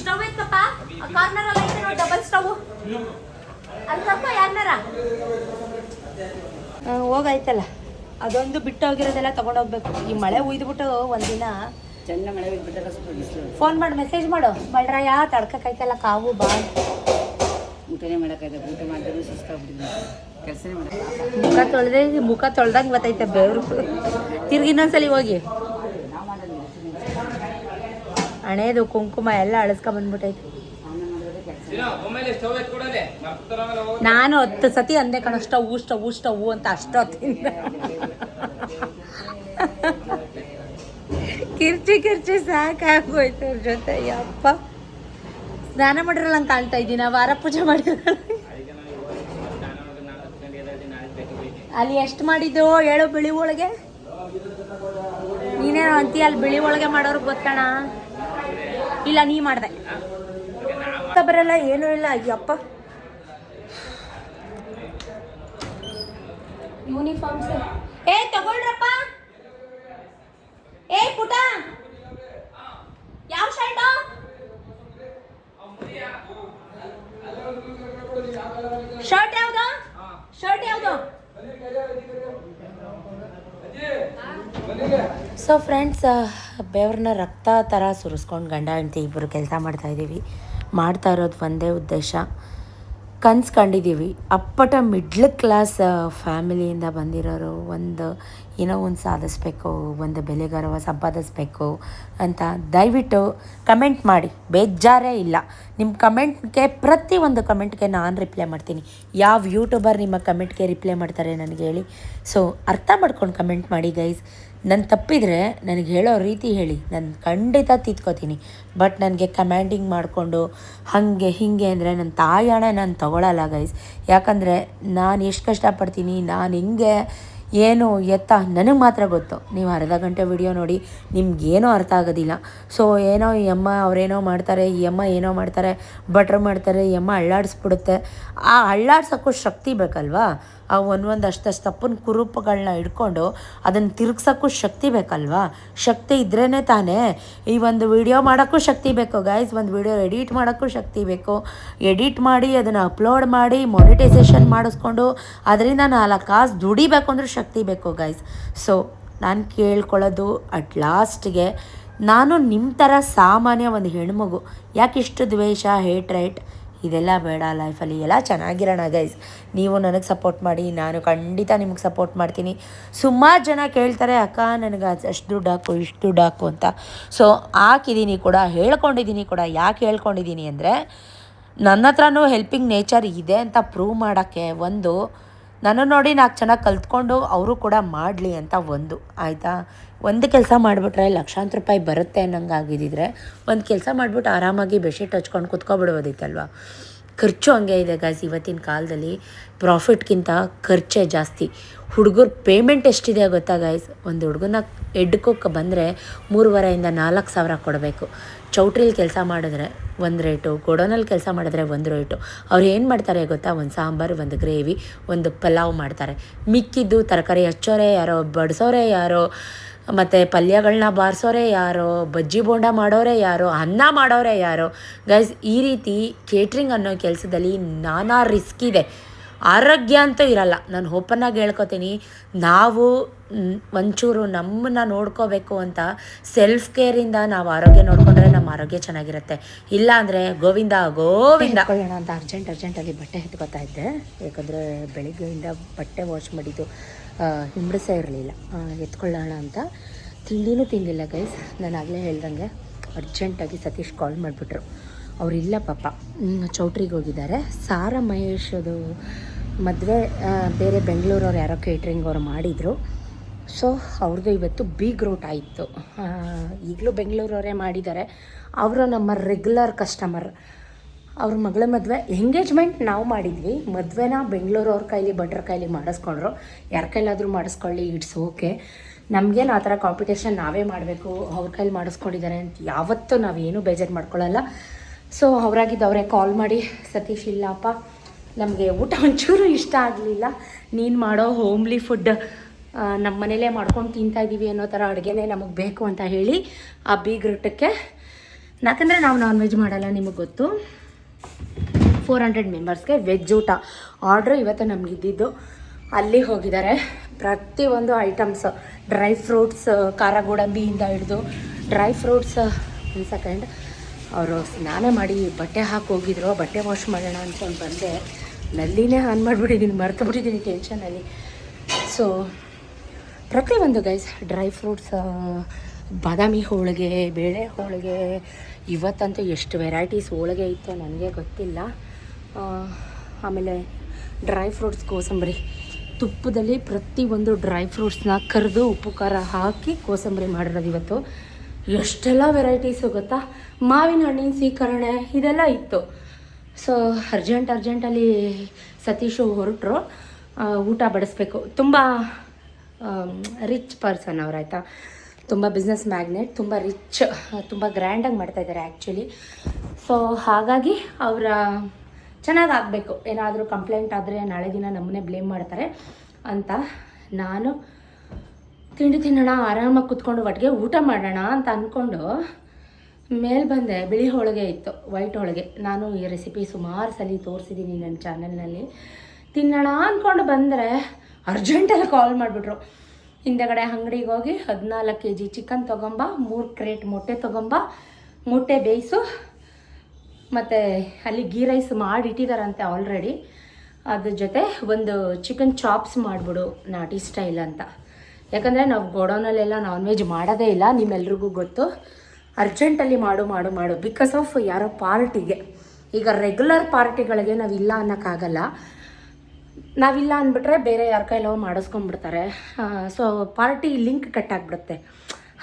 ಸ್ಟವ್ ಇತ್ತಪ್ಪ ಕಾರ್ನರ್ ಅಲ್ಲಿ ಐತೆ ನೋಡಿ, ಡಬಲ್ ಸ್ಟವ್ ಅಲ್ಲಿ ಸ್ವಲ್ಪ ಯಾರನ್ನಾರ ಹೋಗಾಯ್ತಲ್ಲ. ಅದೊಂದು ಬಿಟ್ಟು ಹೋಗಿರೋದೆಲ್ಲ ತಗೊಂಡೋಗ್ಬೇಕು. ಈ ಮಳೆ ಉಯ್ದುಬಿಟ್ಟು ಒಂದಿನ ಚೆನ್ನ ಮಳೆ ಬಿಟ್ಬಿಟ್ಟಾರ. ಫೋನ್ ಮಾಡಿ ಮೆಸೇಜ್ ಮಾಡು. ಬಳ್ರಾಯ ತಡ್ಕೈತಲ್ಲ ಕಾವು ಬಾ. ಊಟನೇ ಮಾಡೋಕ್ಕಾಯ್ತು. ಊಟ ಮಾಡಿದ್ರು ಸುಸ್ತಾಗ್ಬಿಟ್ಟಿದ್ದೆ. ಕೆಲಸನೇ ಮಾಡೋದು. ಮುಖ ತೊಳ್ದಂಗೆ ಬರ್ತೈತೆ ಬೆವರು. ತಿರ್ಗಿ ಇನ್ನೊಂದ್ಸಲಿ ಹೋಗಿ ಹಣೆದು ಕುಂಕುಮ ಎಲ್ಲ ಅಳಿಸ್ಕೊಂಡ್ಬಂದ್ಬಿಟ್ಟೈತೆ. ನಾನು 10 ಸತಿ ಅಂದೆ ಕಣ ಸ್ಟವ್ ಸ್ಟವ್ ಸ್ಟವ್ ಅಂತ. ಅಷ್ಟೊತ್ತಿಂದ ಕಿರ್ಚಿ ಸಾಕಾಗೋಯ್ತು ಅವ್ರ ಜೊತೆ. ಯಪ್ಪ ಸ್ನಾನ ಮಾಡಿರಲ್ಲ ಅಂತ ಕಾಣ್ತಾ ಇದ್ದೀನ. ವಾರ ಪೂಜೆ ಮಾಡಿರಲ್ಲ. ಅಲ್ಲಿ ಎಷ್ಟು ಮಾಡಿದ್ದು ಹೇಳು ಬಿಳಿ ಹೋಳಿಗೆ? ನೀನೇನು ಅಂತೀಯ? ಅಲ್ಲಿ ಬಿಳಿ ಹೋಳಿಗೆ ಮಾಡೋರ್ಗೆ ಗೊತ್ತಣ. ಇಲ್ಲ ನೀ ಮಾಡಿದೆ ಬರಲ್ಲ, ಏನೂ ಇಲ್ಲ. ಅಯ್ಯಪ್ಪ ಯೂನಿಫಾರ್ಮ್ಸ್ ತಗೊಳ್ರಪ್ಪ. ಪುಟ ಯಾವ ಶರ್ಟ್? ಶರ್ಟ್ ಯಾವುದು? ಶರ್ಟ್ ಯಾವುದು? ಸೊ ಫ್ರೆಂಡ್ಸ್, ಬೆವ್ರನ್ನ ರಕ್ತ ಥರ ಸುರಿಸ್ಕೊಂಡು ಗಂಡ ಹೆಂಡತಿ ಇಬ್ಬರು ಕೆಲಸ ಮಾಡ್ತಾಯಿದ್ದೀವಿ. ಮಾಡ್ತಾ ಇರೋದು ಒಂದೇ ಉದ್ದೇಶ, ಕನ್ಸು ಕಂಡಿದ್ದೀವಿ. ಅಪ್ಪಟ ಮಿಡ್ಲ್ ಕ್ಲಾಸ್ ಫ್ಯಾಮಿಲಿಯಿಂದ ಬಂದಿರೋರು ಏನೋ ಒಂದು ಸಾಧಿಸ್ಬೇಕು, ಒಂದು ಬೆಲೆ ಗೌರವ ಸಂಪಾದಿಸ್ಬೇಕು ಅಂತ ದಯವಿಟ್ಟು ಕಮೆಂಟ್ ಮಾಡಿ. ಬೇಜಾರೇ ಇಲ್ಲ. ನಿಮ್ಮ ಕಮೆಂಟ್ಗೆ ಪ್ರತಿಯೊಂದು ಕಮೆಂಟ್ಗೆ ನಾನು ರಿಪ್ಲೈ ಮಾಡ್ತೀನಿ. ಯಾವ ಯೂಟ್ಯೂಬರ್ ನಿಮ್ಮ ಕಮೆಂಟ್ಗೆ ರಿಪ್ಲೈ ಮಾಡ್ತಾರೆ ನನಗೆ ಹೇಳಿ. ಸೊ ಅರ್ಥ ಮಾಡ್ಕೊಂಡು ಕಮೆಂಟ್ ಮಾಡಿ ಗೈಸ್. ನನ್ನ ತಪ್ಪಿದರೆ ನನಗೆ ಹೇಳೋ ರೀತಿ ಹೇಳಿ, ನಾನು ಖಂಡಿತ ತಿದ್ಕೋತೀನಿ. ಬಟ್ ನನಗೆ ಕಮ್ಯಾಂಡಿಂಗ್ ಮಾಡಿಕೊಂಡು ಹಾಗೆ ಹೀಗೆ ಅಂದರೆ ನನ್ನ ತಾಯಣ ನಾನು ತೊಗೊಳಲ್ಲ ಗೈಸ್. ಯಾಕಂದರೆ ನಾನು ಎಷ್ಟು ಕಷ್ಟಪಡ್ತೀನಿ, ನಾನು ಹಿಂಗೆ ಏನು ಎತ್ತ ನನಗೆ ಮಾತ್ರ ಗೊತ್ತು. ನೀವು ಅರ್ಧ ಗಂಟೆ ವಿಡಿಯೋ ನೋಡಿ ನಿಮ್ಗೇನೂ ಅರ್ಥ ಆಗೋದಿಲ್ಲ. ಸೊ ಏನೋ ಈ ಅಮ್ಮ ಅವರೇನೋ ಮಾಡ್ತಾರೆ, ಈ ಅಮ್ಮ ಏನೋ ಮಾಡ್ತಾರೆ, ಬಟ್ರ್ ಮಾಡ್ತಾರೆ, ಈ ಅಮ್ಮ ಅಳ್ಳಾಡಿಸ್ಬಿಡುತ್ತೆ. ಆ ಅಳ್ಳಾಡ್ಸೋಕ್ಕೂ ಶಕ್ತಿ ಬೇಕಲ್ವಾ? ಆ ಒಂದಷ್ಟು ತಪ್ಪನ ಕುರುಪುಗಳನ್ನ ಹಿಡ್ಕೊಂಡು ಅದನ್ನು ತಿರುಗ್ಸೋಕ್ಕೂ ಶಕ್ತಿ ಬೇಕಲ್ವಾ? ಶಕ್ತಿ ಇದ್ರೇ ತಾನೇ ಈ ಒಂದು ವಿಡಿಯೋ ಮಾಡೋಕ್ಕೂ ಶಕ್ತಿ ಬೇಕು ಗೈಸ್. ಒಂದು ವಿಡಿಯೋ ಎಡಿಟ್ ಮಾಡೋಕ್ಕೂ ಶಕ್ತಿ ಬೇಕು. ಎಡಿಟ್ ಮಾಡಿ ಅದನ್ನು ಅಪ್ಲೋಡ್ ಮಾಡಿ ಮೊನಿಟೈಸೇಷನ್ ಮಾಡಿಸ್ಕೊಂಡು ಅದರಿಂದ 4 ಕಾಸು ದುಡಿಬೇಕು ಅಂದ್ರೆ ಶಕ್ತಿ ಬೇಕು ಗೈಸ್. ಸೊ ನಾನು ಕೇಳ್ಕೊಳ್ಳೋದು ಅಟ್ ಲಾಸ್ಟ್ಗೆ, ನಾನು ನಿಮ್ಮ ಥರ ಸಾಮಾನ್ಯ ಒಂದು ಹೆಣ್ಮಗು. ಯಾಕಿಷ್ಟು ದ್ವೇಷ, ಹೇಟ್ ಇದೆಲ್ಲ ಬೇಡ ಲೈಫಲ್ಲಿ. ಎಲ್ಲ ಚೆನ್ನಾಗಿರೋಣ ಗೈಸ್. ನೀವು ನನಗೆ ಸಪೋರ್ಟ್ ಮಾಡಿ, ನಾನು ಖಂಡಿತ ನಿಮಗೆ ಸಪೋರ್ಟ್ ಮಾಡ್ತೀನಿ. ಸುಮಾರು ಜನ ಕೇಳ್ತಾರೆ, ಅಕ್ಕ ನನಗೆ ಅಷ್ಟು ದುಡ್ಡು ಹಾಕು, ಇಷ್ಟು ದುಡ್ಡು ಹಾಕು ಅಂತ. ಸೊ ಹಾಕಿದ್ದೀನಿ ಕೂಡ, ಹೇಳ್ಕೊಂಡಿದ್ದೀನಿ ಕೂಡ. ಯಾಕೆ ಹೇಳ್ಕೊಂಡಿದ್ದೀನಿ ಅಂದರೆ, ನನ್ನ ಹತ್ರನೂ ಹೆಲ್ಪಿಂಗ್ ನೇಚರ್ ಇದೆ ಅಂತ ಪ್ರೂವ್ ಮಾಡೋಕ್ಕೆ. ಒಂದು ನನ್ನ ನೋಡಿ 4 ಚೆನ್ನಾಗಿ ಕಲ್ತ್ಕೊಂಡು ಅವರು ಕೂಡ ಮಾಡಲಿ ಅಂತ ಒಂದು ಆಯಿತಾ. ಒಂದು ಕೆಲಸ ಮಾಡಿಬಿಟ್ರೆ ಲಕ್ಷಾಂತರ ರೂಪಾಯಿ ಬರುತ್ತೆ ಅನ್ನಂಗೆ ಆಗಿದ್ದಿದ್ರೆ ಒಂದು ಕೆಲಸ ಮಾಡಿಬಿಟ್ಟು ಆರಾಮಾಗಿ ಬೆಡ್ಶೀಟ್ ಹಚ್ಕೊಂಡು ಕುತ್ಕೊಬಿಡ್ಬೋದಿತ್ತಲ್ವ. ಖರ್ಚು ಹಂಗೆ ಇದೆ ಗಾಯ್ಸ್. ಇವತ್ತಿನ ಕಾಲದಲ್ಲಿ ಪ್ರಾಫಿಟ್ಗಿಂತ ಖರ್ಚೇ ಜಾಸ್ತಿ. ಹುಡುಗರು ಪೇಮೆಂಟ್ ಎಷ್ಟಿದೆ ಗೊತ್ತಾ ಗಾಯ್ಸ್? ಒಂದು ಹುಡುಗನ ಎಡ್ಕೋಕ್ಕೆ ಬಂದರೆ 3,500 ಇಂದ 4,000 ಕೊಡಬೇಕು. ಚೌಟ್ರಿಲಿ ಕೆಲಸ ಮಾಡಿದ್ರೆ ಒಂದು ರೇಟು, ಗೋಡೌನಲ್ಲಿ ಕೆಲಸ ಮಾಡಿದ್ರೆ ಒಂದು ರೇಟು. ಅವ್ರು ಏನು ಮಾಡ್ತಾರೆ ಗೊತ್ತಾ? ಒಂದು ಸಾಂಬಾರು, ಒಂದು ಗ್ರೇವಿ, ಒಂದು ಪಲಾವ್ ಮಾಡ್ತಾರೆ. ಮಿಕ್ಕಿದ್ದು ತರಕಾರಿ ಹಚ್ಚೋರೆ ಯಾರೋ, ಬಡಿಸೋರೆ ಯಾರೋ, ಮತ್ತು ಪಲ್ಯಗಳನ್ನ ಬಾರಿಸೋರೆ ಯಾರೋ, ಬಜ್ಜಿ ಬೋಂಡ ಮಾಡೋರೆ ಯಾರೋ, ಅನ್ನ ಮಾಡೋರೆ ಯಾರೋ. ಗೈಸ್, ಈ ರೀತಿ ಕೇಟ್ರಿಂಗ್ ಅನ್ನೋ ಕೆಲಸದಲ್ಲಿ ನಾನಾ ರಿಸ್ಕ್ ಇದೆ. ಆರೋಗ್ಯ ಅಂತೂ ಇರಲ್ಲ. ನಾನು ಓಪನ್ನಾಗಿ ಹೇಳ್ಕೊತೀನಿ, ನಾವು ಒಂಚೂರು ನಮ್ಮನ್ನು ನೋಡ್ಕೋಬೇಕು ಅಂತ ಸೆಲ್ಫ್ ಕೇರಿಂದ ನಾವು ಆರೋಗ್ಯ ನೋಡಿಕೊಂಡ್ರೆ ನಮ್ಮ ಆರೋಗ್ಯ ಚೆನ್ನಾಗಿರುತ್ತೆ. ಇಲ್ಲ ಅಂದರೆ ಗೋವಿಂದ ಎತ್ಕೊಳ್ಳೋಣ ಅಂತ ಅರ್ಜೆಂಟಲ್ಲಿ ಬಟ್ಟೆ ಎತ್ಕೊತಾ ಇದ್ದೆ. ಯಾಕಂದರೆ ಬೆಳಿಗ್ಗೆಯಿಂದ ಬಟ್ಟೆ ವಾಶ್ ಮಾಡಿದ್ದು ಹಿಂಬಡಿಸೇ ಇರಲಿಲ್ಲ. ಎತ್ಕೊಳ್ಳೋಣ ಅಂತ ತಿಂಡಿನೂ ತಿಂದಿಲ್ಲ ಗೈಸ್. ನಾನು ಆಗಲೇ ಹೇಳ್ದಂಗೆ ಅರ್ಜೆಂಟಾಗಿ ಸತೀಶ್ ಕಾಲ್ ಮಾಡಿಬಿಟ್ರು. ಅವರಿಲ್ಲ ಪಾಪ, ಚೌಟ್ರಿಗೆ ಹೋಗಿದ್ದಾರೆ. ಸಾರಾ ಮಹೇಶದು ಮದುವೆ ಬೇರೆ ಬೆಂಗಳೂರವ್ರು ಯಾರೋ ಕೇಟ್ರಿಂಗ್ ಅವ್ರು ಮಾಡಿದರು. ಸೊ ಅವ್ರದ್ದು ಇವತ್ತು ಬಿಗ್ ರೂಟ್ ಆಯಿತು. ಈಗಲೂ ಬೆಂಗಳೂರವರೇ ಮಾಡಿದ್ದಾರೆ. ಅವರು ನಮ್ಮ ರೆಗ್ಯುಲರ್ ಕಸ್ಟಮರ್. ಅವ್ರ ಮಗಳ ಮದುವೆ ಎಂಗೇಜ್ಮೆಂಟ್ ನಾವು ಮಾಡಿದ್ವಿ, ಮದುವೆನ ಬೆಂಗಳೂರವ್ರ ಕೈಲಿ ಭಟ್ರ ಕೈಲಿ ಮಾಡಿಸ್ಕೊಂಡ್ರು. ಯಾರ ಕೈಲಾದರೂ ಮಾಡಿಸ್ಕೊಳ್ಳಿ, ಇಟ್ಸ್ ಓಕೆ. ನಮಗೇನು ಆ ಥರ ಕಾಂಪಿಟೇಷನ್ ನಾವೇ ಮಾಡಬೇಕು, ಅವ್ರ ಕೈಲಿ ಮಾಡಿಸ್ಕೊಂಡಿದ್ದಾರೆ ಅಂತ ಯಾವತ್ತೂ ನಾವೇನು ಬೇಜಾರು ಮಾಡ್ಕೊಳ್ಳಲ್ಲ. ಸೊ ಅವರಾಗಿದ್ದು ಅವರೇ ಕಾಲ್ ಮಾಡಿ, ಸತೀಶ್ ಇಲ್ಲಪ್ಪ ನಮಗೆ ಊಟ ಒಂಚೂರು ಇಷ್ಟ ಆಗಲಿಲ್ಲ, ನೀನು ಮಾಡೋ ಹೋಮ್ಲಿ ಫುಡ್ ನಮ್ಮ ಮನೇಲೇ ಮಾಡ್ಕೊಂಡು ತಿಂತಾಯಿದ್ದೀವಿ ಅನ್ನೋ ಥರ ಅಡುಗೆನೇ ನಮಗೆ ಬೇಕು ಅಂತ ಹೇಳಿ ಆ ಬೀಗ್ ರೂಟಕ್ಕೆ, ಯಾಕಂದರೆ ನಾವು ನಾನ್ ವೆಜ್ ಮಾಡಲ್ಲ ನಿಮಗೆ ಗೊತ್ತು, 400 ಮೆಂಬರ್ಸ್ಗೆ ವೆಜ್ ಊಟ ಆರ್ಡ್ರು ಇವತ್ತು ನಮಗಿದ್ದಿದ್ದು. ಅಲ್ಲಿ ಹೋಗಿದ್ದಾರೆ. ಪ್ರತಿಯೊಂದು ಐಟಮ್ಸ್, ಡ್ರೈ ಫ್ರೂಟ್ಸ್, ಖಾರ ಗೋಡಂಬಿಯಿಂದ ಹಿಡಿದು ಡ್ರೈ ಫ್ರೂಟ್ಸ್. ಒಂದು ಸೆಕೆಂಡ್, ಅವರು ಸ್ನಾನ ಮಾಡಿ ಬಟ್ಟೆ ಹಾಕಿ ಹೋಗಿದ್ರು. ಬಟ್ಟೆ ವಾಶ್ ಮಾಡೋಣ ಅಂದ್ಕೊಂಡು ಬಂದೆ, ನಲ್ಲಿನೇ ಆನ್ ಮಾಡಿಬಿಟ್ಟಿದ್ದೀನಿ, ಮರ್ತುಬಿಟ್ಟಿದ್ದೀನಿ ಟೆನ್ಷನಲ್ಲಿ. ಸೊ ಪ್ರತಿಯೊಂದು ಗೈಸ್, ಡ್ರೈ ಫ್ರೂಟ್ಸ್, ಬಾದಾಮಿ ಹೋಳಿಗೆ, ಬೇಳೆ ಹೋಳಿಗೆ, ಇವತ್ತಂತೂ ಎಷ್ಟು ವೆರೈಟೀಸ್ ಹೋಳಿಗೆ ಇತ್ತು ನನಗೆ ಗೊತ್ತಿಲ್ಲ. ಆಮೇಲೆ ಡ್ರೈ ಫ್ರೂಟ್ಸ್ ಕೋಸಂಬರಿ, ತುಪ್ಪದಲ್ಲಿ ಪ್ರತಿಯೊಂದು ಡ್ರೈ ಫ್ರೂಟ್ಸ್ನ ಕರೆದು ಉಪ್ಪು ಖಾರ ಹಾಕಿ ಕೋಸಂಬರಿ ಮಾಡಿರೋದು ಇವತ್ತು. ಎಷ್ಟೆಲ್ಲ ವೆರೈಟೀಸು ಗೊತ್ತಾ, ಮಾವಿನ ಹಣ್ಣಿನ ಸೀಕರಣೆ ಇದೆಲ್ಲ ಇತ್ತು. ಸೊ ಅರ್ಜೆಂಟಲ್ಲಿ ಸತೀಶು ಹೊರಟರು, ಊಟ ಬಡಿಸ್ಬೇಕು. ತುಂಬ ರಿಚ್ ಪರ್ಸನ್ ಅವ್ರು, ಆಯಿತಾ, ತುಂಬ ಬಿಸ್ನೆಸ್ ಮ್ಯಾಗ್ನೆಟ್, ತುಂಬ ರಿಚ್, ತುಂಬ ಗ್ರ್ಯಾಂಡಾಗಿ ಮಾಡ್ತಾಯಿದ್ದಾರೆ ಆ್ಯಕ್ಚುಲಿ. ಸೊ ಹಾಗಾಗಿ ಅವರ ಚೆನ್ನಾಗಿ ಆಗಬೇಕು. ಏನಾದರೂ ಕಂಪ್ಲೇಂಟ್ ಆದರೆ ನಾಳೆ ದಿನ ನಮ್ಮನ್ನೇ ಬ್ಲೇಮ್ ಮಾಡ್ತಾರೆ ಅಂತ ನಾನು ತಿಂಡಿ ತಿನ್ನೋಣ, ಆರಾಮಾಗಿ ಕೂತ್ಕೊಂಡು ಒಟ್ಟಿಗೆ ಊಟ ಮಾಡೋಣ ಅಂತ ಅಂದ್ಕೊಂಡು ಮೇಲೆ ಬಂದೆ. ಬಿಳಿ ಹೋಳಿಗೆ ಇತ್ತು, ವೈಟ್ ಹೋಳಿಗೆ. ನಾನು ಈ ರೆಸಿಪಿ ಸುಮಾರು ಸಲ ತೋರಿಸಿದ್ದೀನಿ ನನ್ನ ಚಾನಲ್ನಲ್ಲಿ. ತಿನ್ನೋಣ ಅಂದ್ಕೊಂಡು ಬಂದರೆ ಅರ್ಜೆಂಟಲ್ಲಿ ಕಾಲ್ ಮಾಡಿಬಿಟ್ರು. ಹಿಂದೆಗಡೆ ಅಂಗಡಿಗೆ ಹೋಗಿ 14 kg ಚಿಕನ್ ತೊಗೊಂಬ, 3 ಕ್ರೇಟ್ ಮೊಟ್ಟೆ ತೊಗೊಂಬ, ಮೊಟ್ಟೆ ಬೇಯಿಸು, ಮತ್ತು ಅಲ್ಲಿ ಗೀ ರೈಸ್ ಮಾಡಿಟ್ಟಿದ್ದಾರಂತೆ ಆಲ್ರೆಡಿ, ಅದ್ರ ಜೊತೆ ಒಂದು ಚಿಕನ್ ಚಾಪ್ಸ್ ಮಾಡಿಬಿಡು ನಾಟಿ ಸ್ಟೈಲ್ ಅಂತ. ಯಾಕಂದರೆ ನಾವು ಗೋಡೌನಲ್ಲೆಲ್ಲ ನಾನ್ ವೆಜ್ ಮಾಡೋದೇ ಇಲ್ಲ, ನಿಮ್ಮೆಲ್ರಿಗೂ ಗೊತ್ತು. ಅರ್ಜೆಂಟಲ್ಲಿ ಮಾಡು ಬಿಕಾಸ್ ಆಫ್ ಯಾರೋ ಪಾರ್ಟಿಗೆ. ಈಗ ರೆಗ್ಯುಲರ್ ಪಾರ್ಟಿಗಳಿಗೆ ನಾವಿಲ್ಲ ಅನ್ನೋಕ್ಕಾಗಲ್ಲ. ನಾವಿಲ್ಲ ಅಂದ್ಬಿಟ್ರೆ ಬೇರೆ ಯಾರ ಕೈಲೋ ಮಾಡಿಸ್ಕೊಂಡ್ಬಿಡ್ತಾರೆ. ಸೊ ಪಾರ್ಟಿ ಲಿಂಕ್ ಕಟ್ ಆಗಿಬಿಡುತ್ತೆ.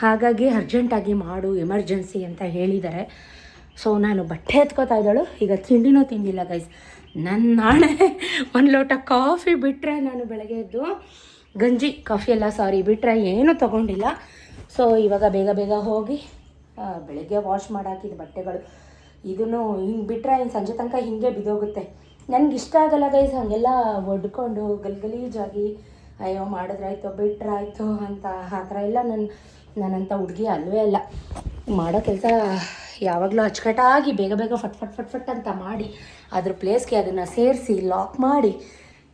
ಹಾಗಾಗಿ ಅರ್ಜೆಂಟಾಗಿ ಮಾಡು, ಎಮರ್ಜೆನ್ಸಿ ಅಂತ ಹೇಳಿದ್ದಾರೆ. ಸೊ ನಾನು ಬಟ್ಟೆ ಎತ್ಕೋತಾ ಇದ್ದಾಳು. ಈಗ ತಿಂಡಿನೂ ತಿಂದಿಲ್ಲ ಗೈಸ್. ನನ್ನ ನಾಳೆ 1 ಲೋಟ ಕಾಫಿ ಬಿಟ್ಟರೆ, ನಾನು ಬೆಳಗ್ಗೆ ಎದ್ದು ಗಂಜಿ, ಕಾಫಿ ಎಲ್ಲ ಬಿಟ್ಟರೆ ಏನೂ ತೊಗೊಂಡಿಲ್ಲ. ಸೊ ಇವಾಗ ಬೇಗ ಹೋಗಿ ಬೆಳಗ್ಗೆ ವಾಶ್ ಮಾಡಾಕಿದ ಬಟ್ಟೆಗಳು ಇದನ್ನು ಹಿಂಗೆ ಬಿಟ್ಟರೆ ಇನ್ನು ಸಂಜೆ ತನಕ ಹೀಗೆ ಬಿದ್ದೋಗುತ್ತೆ. ನನಗೆ ಇಷ್ಟ ಆಗಲ್ಲ ಗೈಸ್ ಹಾಗೆಲ್ಲ ಒಡ್ಕೊಂಡು ಗಲೀಜಾಗಿ ಅಯ್ಯೋ ಮಾಡಿದ್ರಾಯ್ತು ಬಿಟ್ರಾಯ್ತು ಅಂತ. ಆ ಥರ ಎಲ್ಲ ನನ್ನಂಥ ಹುಡುಗಿ ಅಲ್ವೇ ಅಲ್ಲ. ಮಾಡೋ ಕೆಲಸ ಯಾವಾಗಲೂ ಅಚ್ಚುಕಟ್ಟಾಗಿ ಬೇಗ ಫಟ್ ಅಂತ ಮಾಡಿ ಅದ್ರ ಪ್ಲೇಸ್ಗೆ ಅದನ್ನು ಸೇರಿಸಿ ಲಾಕ್ ಮಾಡಿ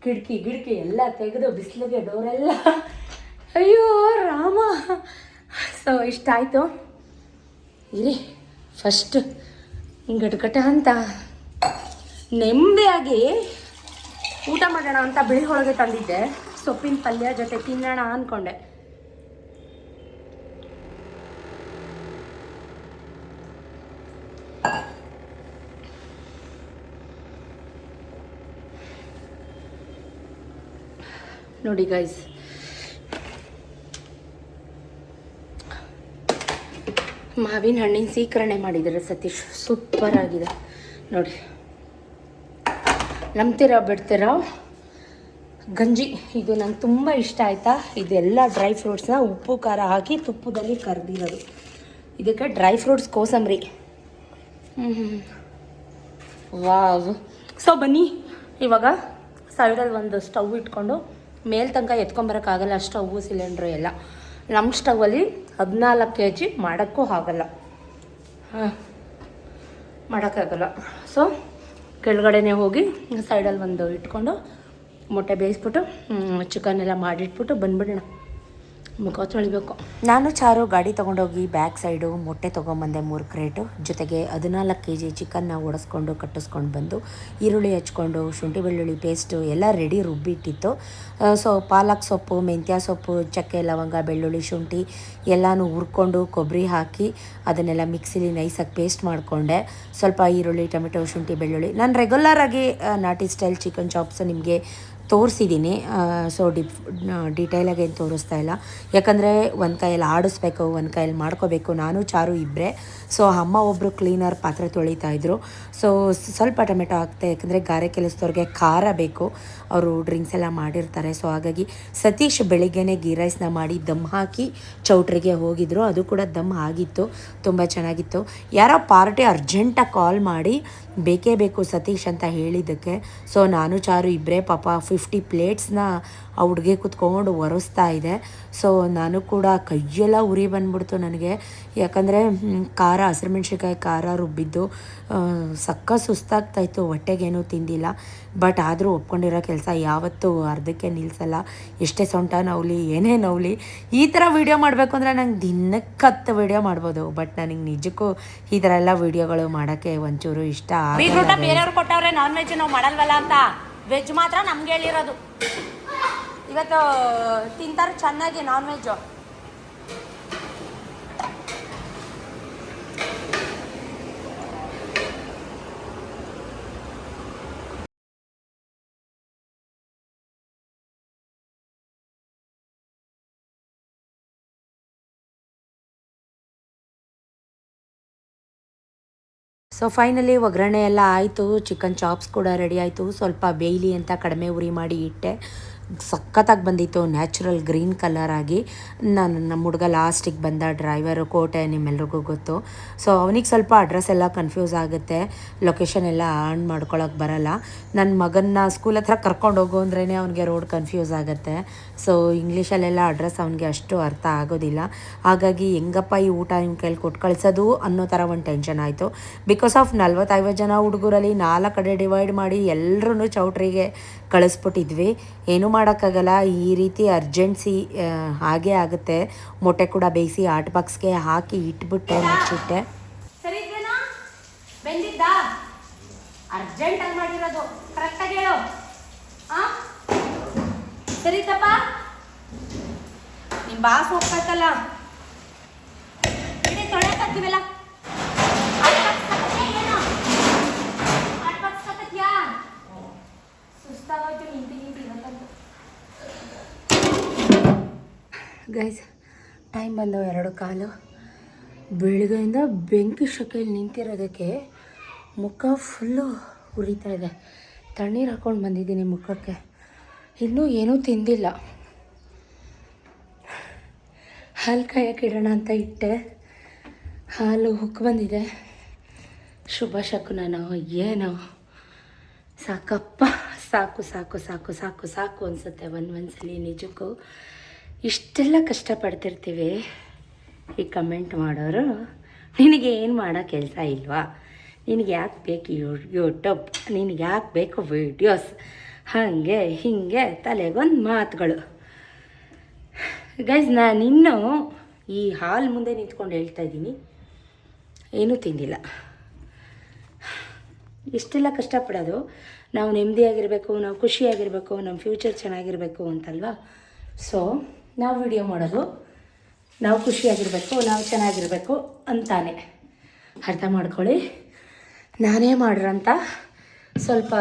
ಕಿಟಕಿ ಎಲ್ಲ ತೆಗೆದು ಬಿಸಿಲಿಗೆ ಡೋರೆಲ್ಲ, ಅಯ್ಯೋ ರಾಮ. ಸೊ ಇಷ್ಟ ಆಯಿತು. ಇರಿ ಫಸ್ಟ್ ಗಟ್ಗಟ ಅಂತ ನೆಮ್ಮದಿಯಾಗಿ ಊಟ ಮಾಡೋಣ ಅಂತ ಬಿಳಿ ಹೋಳಿಗೆ ತಂದಿದ್ದೆ, ಸೊಪ್ಪಿನ ಪಲ್ಯ ಜೊತೆ ತಿನ್ನೋಣ ಅಂದ್ಕೊಂಡೆ. ನೋಡಿ ಗೈಸ್, ಮಾವಿನ ಹಣ್ಣಿನ ಸೀಕರಣೆ ಮಾಡಿದ್ದಾರೆ ಸತೀಶ್, ಸೂಪರ್ ಆಗಿದೆ ನೋಡಿ. ನಂಬ್ತೀರಾ ಬಿಡ್ತೀರಾ, ಗಂಜಿ ಇದು ನಂಗೆ ತುಂಬ ಇಷ್ಟ ಆಯಿತಾ. ಇದೆಲ್ಲ ಡ್ರೈ ಫ್ರೂಟ್ಸ್ನ ಉಪ್ಪು ಖಾರ ಹಾಕಿ ತುಪ್ಪದಲ್ಲಿ ಕರೆದಿರೋದು. ಇದಕ್ಕೆ ಡ್ರೈ ಫ್ರೂಟ್ಸ್ ಕೋಸಂಬರಿ. ವಾವ್. ಸೊ ಬನ್ನಿ ಇವಾಗ ಸೈಡಲ್ಲಿ ಒಂದು ಸ್ಟವ್ ಇಟ್ಕೊಂಡು ಮೇಲ್ ತನಕ ಎತ್ಕೊಂಬರೋಕ್ಕಾಗಲ್ಲ, ಸ್ಟವ್ವು ಸಿಲಿಂಡ್ರು ಎಲ್ಲ. ನಮ್ಮ ಸ್ಟವಲ್ಲಿ 14 kg ಮಾಡೋಕ್ಕೂ ಆಗಲ್ಲ, ಮಾಡೋಕ್ಕಾಗಲ್ಲ. ಸೊ ಕೆಳಗಡೆನೇ ಹೋಗಿ ಸೈಡಲ್ಲಿ ಒಂದು ಇಟ್ಕೊಂಡು ಮೊಟ್ಟೆ ಬೇಯಿಸ್ಬಿಟ್ಟು ಚಿಕನ್ ಎಲ್ಲ ಮಾಡಿಟ್ಬಿಟ್ಟು ಬಂದ್ಬಿಡೋಣ. ಮುಖ ತೊಳಿಬೇಕು. ನಾನು ಚಾರು ಗಾಡಿ ತೊಗೊಂಡೋಗಿ ಬ್ಯಾಕ್ ಸೈಡು ಮೊಟ್ಟೆ ತೊಗೊಂಬಂದೆ 3 ಕ್ರೇಟು, ಜೊತೆಗೆ 14 kg ಚಿಕನ್ನ ಒಡಿಸ್ಕೊಂಡು ಕಟ್ಟಿಸ್ಕೊಂಡು ಬಂದು ಈರುಳ್ಳಿ ಹಚ್ಕೊಂಡು ಶುಂಠಿ ಬೆಳ್ಳುಳ್ಳಿ ಪೇಸ್ಟು ಎಲ್ಲ ರೆಡಿ ರುಬ್ಬಿಟ್ಟಿತ್ತು. ಸೊ ಪಾಲಕ್ ಸೊಪ್ಪು, ಮೆಂತ್ಯ ಸೊಪ್ಪು, ಚಕ್ಕೆ ಲವಂಗ ಬೆಳ್ಳುಳ್ಳಿ ಶುಂಠಿ ಎಲ್ಲನೂ ಹುರ್ಕೊಂಡು ಕೊಬ್ಬರಿ ಹಾಕಿ ಅದನ್ನೆಲ್ಲ ಮಿಕ್ಸಿಲಿ ನೈಸಾಗಿ ಪೇಸ್ಟ್ ಮಾಡಿಕೊಂಡೆ. ಸ್ವಲ್ಪ ಈರುಳ್ಳಿ ಟೊಮೆಟೊ ಶುಂಠಿ ಬೆಳ್ಳುಳ್ಳಿ ನಾನು ರೆಗ್ಯುಲರಾಗಿ ನಾಟಿ ಸ್ಟೈಲ್ ಚಿಕನ್ ಚಾಪ್ಸ್ ನಿಮಗೆ ತೋರಿಸಿದ್ದೀನಿ. ಸೊ ಡೀಟೇಲಾಗಿ ಏನು ತೋರಿಸ್ತಾ ಇಲ್ಲ, ಯಾಕಂದರೆ ಒಂದು ಕೈಯಲ್ಲಿ ಆಡಿಸ್ಬೇಕು, ಒಂದು ಕೈಯಲ್ಲಿ ಮಾಡ್ಕೋಬೇಕು. ನಾನು ಚಾರು ಇಬ್ಬರೇ. ಸೊ ಅಮ್ಮ ಒಬ್ಬರು ಕ್ಲೀನರ್ ಪಾತ್ರೆ ತೊಳಿತಾಯಿದ್ರು. ಸೊ ಸ್ವಲ್ಪ ಟೊಮೆಟೊ ಹಾಕ್ತೆ, ಯಾಕಂದರೆ ಗಾರೆ ಕೆಲಸದವ್ರಿಗೆ ಖಾರ ಬೇಕು, ಅವರು ಡ್ರಿಂಕ್ಸ್ ಎಲ್ಲ ಮಾಡಿರ್ತಾರೆ. ಸೊ ಹಾಗಾಗಿ ಸತೀಶ್ ಬೆಳಿಗ್ಗೆನೇ ಗೀ ರೈಸ್ನ ಮಾಡಿ ದಮ್ ಹಾಕಿ ಚೌಟ್ರಿಗೆ ಹೋಗಿದ್ರು. ಅದು ಕೂಡ ದಮ್ ಆಗಿತ್ತು, ತುಂಬ ಚೆನ್ನಾಗಿತ್ತು. ಯಾರೋ ಪಾರ್ಟಿ ಅರ್ಜೆಂಟಾಗಿ ಕಾಲ್ ಮಾಡಿ ಬೇಕೇ ಬೇಕು ಸತೀಶ್ ಅಂತ ಹೇಳಿದ್ದಕ್ಕೆ ಸೊ ನಾನು ಚಾರು ಇಬ್ಬರೇ ಪಾಪ 50 ಪ್ಲೇಟ್ಸ್ನ ಆ ಹುಡುಗಿ ಕೂತ್ಕೊಂಡು ಒರೆಸ್ತಾ ಇದೆ. ಸೊ ನಾನು ಕೂಡ ಕೈಯೆಲ್ಲ ಉರಿ ಬಂದ್ಬಿಡ್ತು ನನಗೆ, ಯಾಕಂದರೆ ಖಾರ ಹಸಿರುಮೆಣ್ಸಿನ್ಕಾಯಿ ಖಾರ ರುಬ್ಬಿದ್ದು ಸಕ್ಕ ಸುಸ್ತಾಗ್ತಾಯಿತ್ತು, ಹೊಟ್ಟೆಗೇನೂ ತಿಂದಿಲ್ಲ. ಬಟ್ ಆದರೂ ಒಪ್ಕೊಂಡಿರೋ ಕೆಲಸ ಯಾವತ್ತೂ ಅರ್ಧಕ್ಕೆ ನಿಲ್ಲಿಸಲ್ಲ. ಎಷ್ಟೇ ಸೊಂಟ ನೋವಲಿ ಏನೇ ನೋವಲಿ, ಈ ಥರ ವೀಡಿಯೋ ಮಾಡಬೇಕು ಅಂದರೆ ನಂಗೆ ದಿನಕ್ಕೆ 10 ವೀಡಿಯೋ ಮಾಡ್ಬೋದು. ಬಟ್ ನನಗೆ ನಿಜಕ್ಕೂ ಈ ಥರ ಎಲ್ಲ ವೀಡಿಯೋಗಳು ಮಾಡೋಕ್ಕೆ ಒಂಚೂರು ಇಷ್ಟ. ಬೇರೆಯವ್ರು ಕೊಟ್ಟವ್ರೆ ನಾನ್ ವೆಜ್ ನಾವು ಮಾಡಲ್ವಲ್ಲ ಅಂತ, ವೆಜ್ ಮಾತ್ರ ನಮ್ಗೆ ಹೇಳಿರೋದು. ಇವತ್ತು ತಿಂತಾರೆ ಚೆನ್ನಾಗಿ ನಾನ್ ವೆಜ್ಜು. ಸೊ ಫೈನಲಿ ಒಗ್ಗರಣೆ ಎಲ್ಲ ಆಯಿತು, ಚಿಕನ್ ಚಾಪ್ಸ್ ಕೂಡ ರೆಡಿ ಆಯಿತು. ಸ್ವಲ್ಪ ಬೇಯ್ಲಿ ಅಂತ ಕಡಿಮೆ ಉರಿ ಮಾಡಿ ಇಟ್ಟೆ. ಸಖತ್ತಾಗಿ ಬಂದಿತ್ತು, ನ್ಯಾಚುರಲ್ ಗ್ರೀನ್ ಕಲರ್ ಆಗಿ. ನಮ್ಮ ಹುಡುಗ ಲಾಸ್ಟಿಗೆ ಬಂದ, ಡ್ರೈವರು ಕೋಟೆ ನಿಮ್ಮೆಲ್ರಿಗೂ ಗೊತ್ತು. ಸೊ ಅವನಿಗೆ ಸ್ವಲ್ಪ ಅಡ್ರೆಸ್ ಎಲ್ಲ ಕನ್ಫ್ಯೂಸ್ ಆಗುತ್ತೆ, ಲೊಕೇಶನ್ ಎಲ್ಲ ಆನ್ ಮಾಡ್ಕೊಳಕ್ಕೆ ಬರಲ್ಲ. ನನ್ನ ಮಗನ್ನ ಸ್ಕೂಲ್ ಹತ್ರ ಕರ್ಕೊಂಡು ಹೋಗು ಅಂದ್ರೇ ಅವನಿಗೆ ರೋಡ್ ಕನ್ಫ್ಯೂಸ್ ಆಗುತ್ತೆ. ಸೊ ಇಂಗ್ಲೀಷಲ್ಲೆಲ್ಲ ಅಡ್ರೆಸ್ ಅವನಿಗೆ ಅಷ್ಟು ಅರ್ಥ ಆಗೋದಿಲ್ಲ. ಹಾಗಾಗಿ ಹೆಂಗಪ್ಪ ಈ ಊಟ ನಿಮ್ಮ ಕೈಲಿ ಕೊಟ್ಟು ಕಳಿಸೋದು ಅನ್ನೋ ಥರ ಒಂದು ಟೆನ್ಷನ್ ಆಯಿತು. ಬಿಕಾಸ್ ಆಫ್ 40-50 ಜನ ಹುಡುಗರಲ್ಲಿ 4 ಕಡೆ ಡಿವೈಡ್ ಮಾಡಿ ಎಲ್ಲರೂ ಚೌಟ್ರಿಗೆ ಕಳಿಸ್ಬಿಟ್ಟಿದ್ವಿ. ಏನೂ ಮಾಡೋಕ್ಕಾಗಲ್ಲ, ಈ ರೀತಿ ಅರ್ಜೆನ್ಸಿ ಹಾಗೇ ಆಗುತ್ತೆ. ಮೊಟ್ಟೆ ಕೂಡ ಬೇಯಿಸಿ ಆಟ್ ಬಾಕ್ಸ್ಗೆ ಹಾಕಿ ಇಟ್ಬಿಟ್ಟೆ, ಮುಚ್ಚಿಟ್ಟೆ. ಸರಿ ಇದೆನಾ ಬೆಂದಿದ್ದ ಅರ್ಜೆಂಟಾಗಿ ಮಾಡಿರೋದು, ಕರೆಕ್ಟಾಗಿ ಹೇಳು. ಹಾಂ ಸರಿ ತಪ್ಪ, ನಿಮ್ಮ ಬಾಸ್ ಹೋಗ್ಬೇಕಲ್ಲ, ಇಡೀ ತೊಳೆಯಕ್ಕಾಗ್ತೀವಲ್ಲ. ಗೈಸ್ ಟೈಮ್ ಬಂದವು 2:15. ಬೆಳಗ್ಗೆಯಿಂದ ಬೆಂಕಿ ಶೆಕೆಯಲ್ಲಿ ನಿಂತಿರೋದಕ್ಕೆ ಮುಖ ಫುಲ್ಲು ಉರಿತಾ ಇದೆ. ತಣ್ಣೀರು ಹಾಕ್ಕೊಂಡು ಬಂದಿದ್ದೀನಿ ಮುಖಕ್ಕೆ. ಇನ್ನೂ ಏನೂ ತಿಂದಿಲ್ಲ. ಹಾಲು ಕಾಯಕ್ಕೆ ಇಡೋಣ ಅಂತ ಇಟ್ಟೆ, ಹಾಲು ಹುಕ್ ಬಂದಿದೆ. ಶುಭ ಶಕುನೋ ಏನೋ, ಸಾಕಪ್ಪ, ಸಾಕು ಸಾಕು ಸಾಕು ಸಾಕು ಸಾಕು ಅನಿಸುತ್ತೆ ಒಂದ್ಸಲಿ. ನಿಜಕ್ಕೂ ಇಷ್ಟೆಲ್ಲ ಕಷ್ಟಪಡ್ತಿರ್ತೀವಿ, ಈ ಕಮೆಂಟ್ ಮಾಡೋರು ನಿನಗೆ ಏನು ಮಾಡೋ ಕೆಲಸ ಇಲ್ವಾ, ನಿನಗೆ ಯಾಕೆ ಬೇಕು ಯೂಟ್ಯೂಬ್, ನಿನಗೆ ಯಾಕೆ ಬೇಕು ವೀಡಿಯೋಸ್, ಹಾಗೆ ಹೀಗೆ ತಲೆಗೊಂದು ಮಾತುಗಳು. ಗೈಸ್ ನಾನಿನ್ನೂ ಈ ಹಾಲ್ ಮುಂದೆ ನಿಂತ್ಕೊಂಡು ಹೇಳ್ತಾ ಇದ್ದೀನಿ, ಏನೂ ತಿಂದಿಲ್ಲ. ಇಷ್ಟೆಲ್ಲ ಕಷ್ಟಪಡೋದು ನಾವು ನೆಮ್ಮದಿಯಾಗಿರಬೇಕು, ನಾವು ಖುಷಿಯಾಗಿರಬೇಕು, ನಮ್ಮ ಫ್ಯೂಚರ್ ಚೆನ್ನಾಗಿರಬೇಕು ಅಂತಲ್ವಾ. ಸೊ ನಾವು ವಿಡಿಯೋ ಮಾಡೋದು ನಾವು ಖುಷಿಯಾಗಿರಬೇಕು, ನಾವು ಚೆನ್ನಾಗಿರಬೇಕು ಅಂತಾನೆ ಅರ್ಥ ಮಾಡ್ಕೊಳ್ಳಿ. ನಾನೇ ಮಾಡಿರೋಂಥ ಸ್ವಲ್ಪ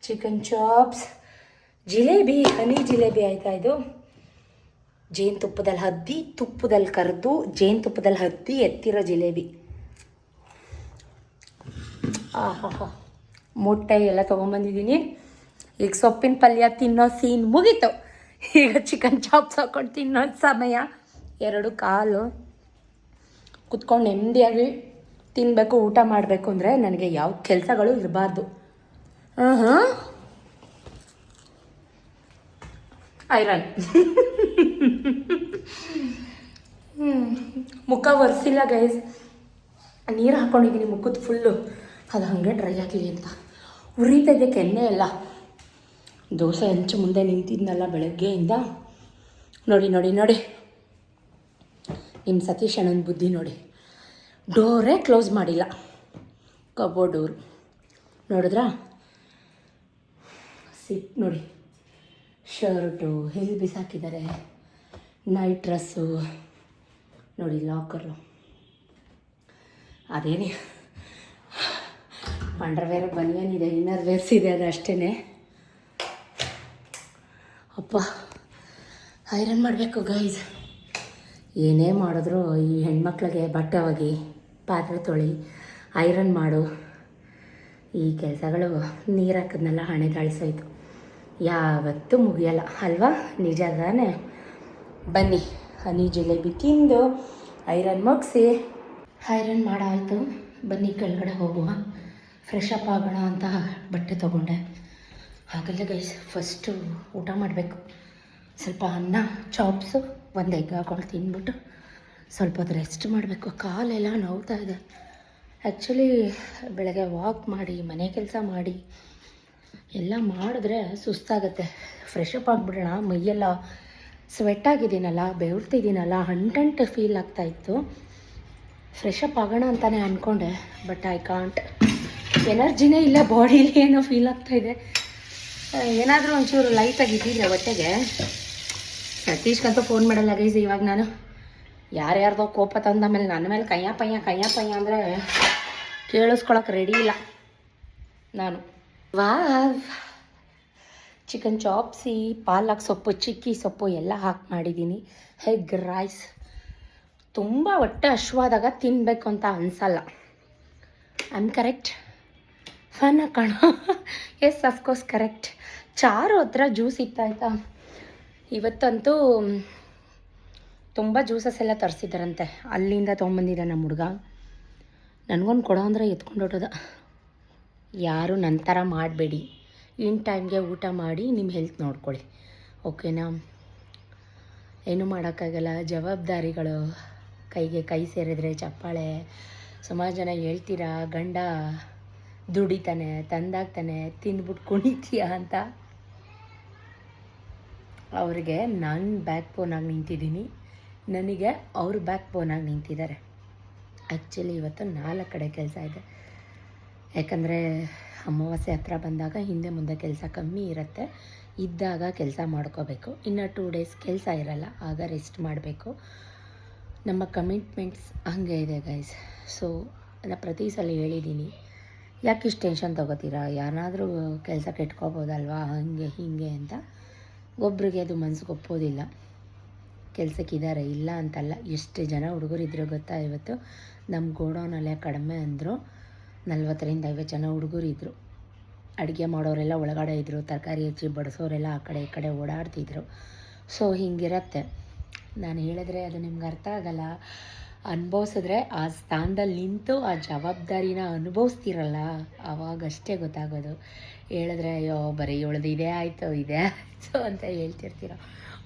ಚಿಕನ್ ಚಾಪ್ಸ್, ಜಿಲೇಬಿ, ಹನಿ ಜಿಲೇಬಿ ಆಯಿತಾ. ಇದು ಜೇನುತುಪ್ಪದಲ್ಲಿ ಹದ್ದಿ, ತುಪ್ಪದಲ್ಲಿ ಕರೆದು ಜೇನುತುಪ್ಪದಲ್ಲಿ ಹದ್ದಿ ಎತ್ತಿರೋ ಜಿಲೇಬಿ. ಆಹಾ, ಮೊಟ್ಟೆ ಎಲ್ಲ ತೊಗೊಂಬಂದಿದ್ದೀನಿ. ಈಗ ಸೊಪ್ಪಿನ ಪಲ್ಯ ತಿನ್ನೋ ಸೀನ್ ಮುಗೀತು. ಈಗ ಚಿಕನ್ ಚಾಪ್ಸ್ ಹಾಕ್ಕೊಂಡು ತಿನ್ನೋ ಸಮಯ. 2:15 ಕುತ್ಕೊಂಡು ನೆಮ್ಮದಿಯಾಗಿ ತಿನ್ನಬೇಕು, ಊಟ ಮಾಡಬೇಕು ಅಂದರೆ ನನಗೆ ಯಾವ ಕೆಲಸಗಳು ಇರಬಾರ್ದು. ಐರನ್ ಮುಖ ಒರೆಸಿಲ್ಲ ಗೈಸ್, ನೀರು ಹಾಕ್ಕೊಂಡಿದ್ದೀನಿ ಮುಖದ ಫುಲ್ಲು, ಅದು ಹಾಗೆ ಡ್ರೈ ಆಗಲಿ ಅಂತ. ಉರಿತದೆ ಕೆನ್ನೆ ಎಲ್ಲ. ದೋಸೆ ಹಂಚು ಮುಂದೆ ನಿಂತಿದ್ನಲ್ಲ ಬೆಳಗ್ಗೆಯಿಂದ. ನೋಡಿ ನೋಡಿ ನೋಡಿ ನಿಮ್ಮ ಸತೀಶ್ ಅಣ್ಣನ ಬುದ್ಧಿ ನೋಡಿ, ಡೋರೇ ಕ್ಲೋಸ್ ಮಾಡಿಲ್ಲ, ಕಬೋರ್ಡ್ ಡೋರು ನೋಡಿದ್ರಾ. ಸಿಟ್ ನೋಡಿ, ಶರ್ಟು ಎಲ್ಲಿ ಬಿಸಾಕಿದ್ದಾರೆ, ನೈಟ್ ಡ್ರೆಸ್ಸು ನೋಡಿ, ಲಾಕರು ಅದೇನೇ ಅಂಡರ್ವೇರ್ ಬನಿಯನ್ ಇದೆ, ಇನ್ನರ್ ವೇರ್ಸ್ ಇದೆ, ಅದು ಅಷ್ಟೇ. ಅಪ್ಪ ಐರನ್ ಮಾಡಬೇಕು ಗೈಸ್. ಏನೇ ಮಾಡಿದ್ರು ಈ ಹೆಣ್ಮಕ್ಳಿಗೆ ಬಟ್ಟೆ ಒಗಿ, ಪಾತ್ರೆ ತೊಳಿ, ಐರನ್ ಮಾಡು, ಈ ಕೆಲಸಗಳು ನೀರು ಹಾಕಿದ್ನೆಲ್ಲ ಹಣೆ ದಾಳಿಸೋಯ್ತು, ಯಾವತ್ತೂ ಮುಗಿಯಲ್ಲ ಅಲ್ವಾ, ನಿಜ ತಾನೇ. ಬನ್ನಿ ಹನಿ ಜಿಲೇಬಿ ತಿಂದು ಐರನ್ ಮುಗಿಸಿ, ಐರನ್ ಮಾಡಾಯಿತು. ಬನ್ನಿ ಕೆಳಗಡೆ ಹೋಗುವ, ಫ್ರೆಶ್ ಅಪ್ ಆಗೋಣ ಅಂತ ಬಟ್ಟೆ ತೊಗೊಂಡೆ. ಹಾಗಲ್ಲ ಗೈಸ್, ಫಸ್ಟು ಊಟ ಮಾಡಬೇಕು. ಸ್ವಲ್ಪ ಅನ್ನ, ಚಾಪ್ಸು, ಒಂದು ಎಗ್ ಹಾಕೊಂಡು ತಿಂದ್ಬಿಟ್ಟು ಸ್ವಲ್ಪ ಹೊತ್ತು ರೆಸ್ಟ್ ಮಾಡಬೇಕು. ಕಾಲೆಲ್ಲ ನೋವ್ತಾ ಇದೆ. ಆ್ಯಕ್ಚುಲಿ ಬೆಳಗ್ಗೆ ವಾಕ್ ಮಾಡಿ, ಮನೆ ಕೆಲಸ ಮಾಡಿ ಎಲ್ಲ ಮಾಡಿದ್ರೆ ಸುಸ್ತಾಗುತ್ತೆ. ಫ್ರೆಶ್ ಅಪ್ ಆಗಿಬಿಡೋಣ, ಮೈಯೆಲ್ಲ ಸ್ವೆಟ್ ಆಗಿದ್ದೀನಲ್ಲ, ಬೆವರ್ತಿದ್ದೀನಲ್ಲ, ಅಂಟಂಟು ಫೀಲ್ ಆಗ್ತಾಯಿತ್ತು. ಫ್ರೆಶ್ ಅಪ್ ಆಗೋಣ ಅಂತಲೇ ಅಂದ್ಕೊಂಡೆ, ಬಟ್ ಐ ಕಾಂಟ್. ಎನರ್ಜಿನೇ ಇಲ್ಲ ಬಾಡೀಲಿ, ಏನೋ ಫೀಲ್ ಆಗ್ತಾಯಿದೆ. ಏನಾದರೂ ಒಂಚೂರು ಲೈಟಾಗಿ ಇದ್ದಿಲ್ಲ ಹೊಟ್ಟೆಗೆ. ಸತೀಶ್ಗಂತೂ ಫೋನ್ ಮಾಡಲ್ಲ ಗೈಸ್ ಇವಾಗ ನಾನು. ಯಾರ್ಯಾರ್ದೋ ಕೋಪ ತಂದ ಮೇಲೆ ನನ್ನ ಮೇಲೆ ಕಯ್ಯ ಪಯ್ಯ ಅಂದರೆ ಕೇಳಿಸ್ಕೊಳಕ್ಕೆ ರೆಡಿ ಇಲ್ಲ ನಾನು. ಚಿಕನ್ ಚಾಪ್ಸಿ, ಪಾಲಕ್ ಸೊಪ್ಪು, ಚಿಕ್ಕಿ ಸೊಪ್ಪು ಎಲ್ಲ ಹಾಕಿ ಮಾಡಿದ್ದೀನಿ. Egg rice. ತುಂಬ ಹೊಟ್ಟೆ ಹಶ್ವಾದಾಗ ತಿನ್ನಬೇಕು ಅಂತ ಅನಿಸಲ್ಲ. I am correct? ಫನ್ ಕಣ. Yes of course correct. ಚಾರು ಹತ್ರ ಜ್ಯೂಸ್ ಇತ್ತಾಯ್ತಾ. ಇವತ್ತಂತೂ ತುಂಬ ಜ್ಯೂಸಸ್ ಎಲ್ಲ ತರಿಸಿದ್ದಾರಂತೆ, ಅಲ್ಲಿಂದ ತೊಗೊಂಬಂದಿದ್ದ ನಮ್ಮ ಹುಡುಗ. ನನಗೊಂದು ಕೊಡೋ ಅಂದರೆ ಎತ್ಕೊಂಡು ಹೊಟ್ಟೋದ. ಯಾರು ನನ್ನ ಥರ ಮಾಡಬೇಡಿ, ಇನ್ ಟೈಮ್ಗೆ ಊಟ ಮಾಡಿ ನಿಮ್ಮ ಹೆಲ್ತ್ ನೋಡ್ಕೊಳ್ಳಿ, ಓಕೆನಾ. ಏನೂ ಮಾಡೋಕ್ಕಾಗಲ್ಲ, ಜವಾಬ್ದಾರಿಗಳು ಕೈಗೆ ಕೈ ಸೇರಿದ್ರೆ ಚಪ್ಪಾಳೆ. ಸುಮಾರು ಜನ ಹೇಳ್ತೀರಾ ಗಂಡ ದುಡಿತಾನೆ, ತಂದಾಗ್ತಾನೆ, ತಿಂದ್ಬಿಟ್ಟು ಕುಣಿತೀಯ ಅಂತ. ಅವ್ರಿಗೆ ನಾನು ಬ್ಯಾಕ್ ಬೋನಾಗಿ ನಿಂತಿದ್ದೀನಿ, ನನಗೆ ಅವರು ಬ್ಯಾಕ್ ಬೋನಾಗಿ ನಿಂತಿದ್ದಾರೆ. ಆ್ಯಕ್ಚುಲಿ ಇವತ್ತು 4 ಕಡೆ ಕೆಲಸ ಇದೆ. ಯಾಕಂದರೆ ಅಮಾವಾಸ್ಯೆ ಹತ್ರ ಬಂದಾಗ ಹಿಂದೆ ಮುಂದೆ ಕೆಲಸ ಕಮ್ಮಿ ಇರುತ್ತೆ, ಇದ್ದಾಗ ಕೆಲಸ ಮಾಡ್ಕೋಬೇಕು. ಇನ್ನು 2 ಡೇಸ್ ಕೆಲಸ ಇರಲ್ಲ, ಆಗ ರೆಸ್ಟ್ ಮಾಡಬೇಕು. ನಮ್ಮ ಕಮಿಟ್ಮೆಂಟ್ಸ್ ಹಾಗೆ ಇದೆ ಗೈಸ್. ಸೊ ನಾನು ಪ್ರತಿ ಸಲ ಹೇಳಿದ್ದೀನಿ, ಯಾಕೆ ಇಷ್ಟು ಟೆನ್ಷನ್ ತೊಗೋತೀರಾ, ಯಾರನ್ನಾದರೂ ಕೆಲಸ ಕೆಟ್ಕೋಬೋದಲ್ವಾ, ಹಾಗೆ ಹೀಗೆ ಅಂತ. ಒಬ್ರಿಗೆ ಅದು ಮನ್ಸಿಗೆ ಒಪ್ಪೋದಿಲ್ಲ. ಕೆಲಸಕ್ಕಿದ್ದಾರೆ ಇಲ್ಲ ಅಂತಲ್ಲ. ಎಷ್ಟು ಜನ ಹುಡುಗರಿದ್ರು ಗೊತ್ತಾ, ಇವತ್ತು ನಮ್ಮ ಗೋಡೌನಲ್ಲೇ ಕಡಿಮೆ ಅಂದರು 40-50 ಜನ ಹುಡುಗರಿದ್ದರು. ಅಡುಗೆ ಮಾಡೋರೆಲ್ಲ ಒಳಗಡೆ ಇದ್ದರು, ತರಕಾರಿ ಹೆಚ್ಚಿ ಬಡಿಸೋರೆಲ್ಲ ಆ ಕಡೆ ಈ ಕಡೆ ಓಡಾಡ್ತಿದ್ರು. ಸೊ ಹಿಂಗಿರತ್ತೆ. ನಾನು ಹೇಳಿದ್ರೆ ಅದು ನಿಮ್ಗೆ ಅರ್ಥ ಆಗಲ್ಲ. ಅನುಭವಿಸಿದ್ರೆ ಆ ಸ್ಥಾನದಲ್ಲಿ ನಿಂತು ಆ ಜವಾಬ್ದಾರಿನ ಅನುಭವಿಸ್ತೀರಲ್ಲ, ಆವಾಗಷ್ಟೇ ಗೊತ್ತಾಗೋದು. ಹೇಳಿದ್ರೆ ಅಯ್ಯೋ ಬರೀ ಇವಳದು ಇದೇ ಆಯಿತು ಇದೇ ಆಯಿತು ಅಂತ ಹೇಳ್ತಿರ್ತೀರ.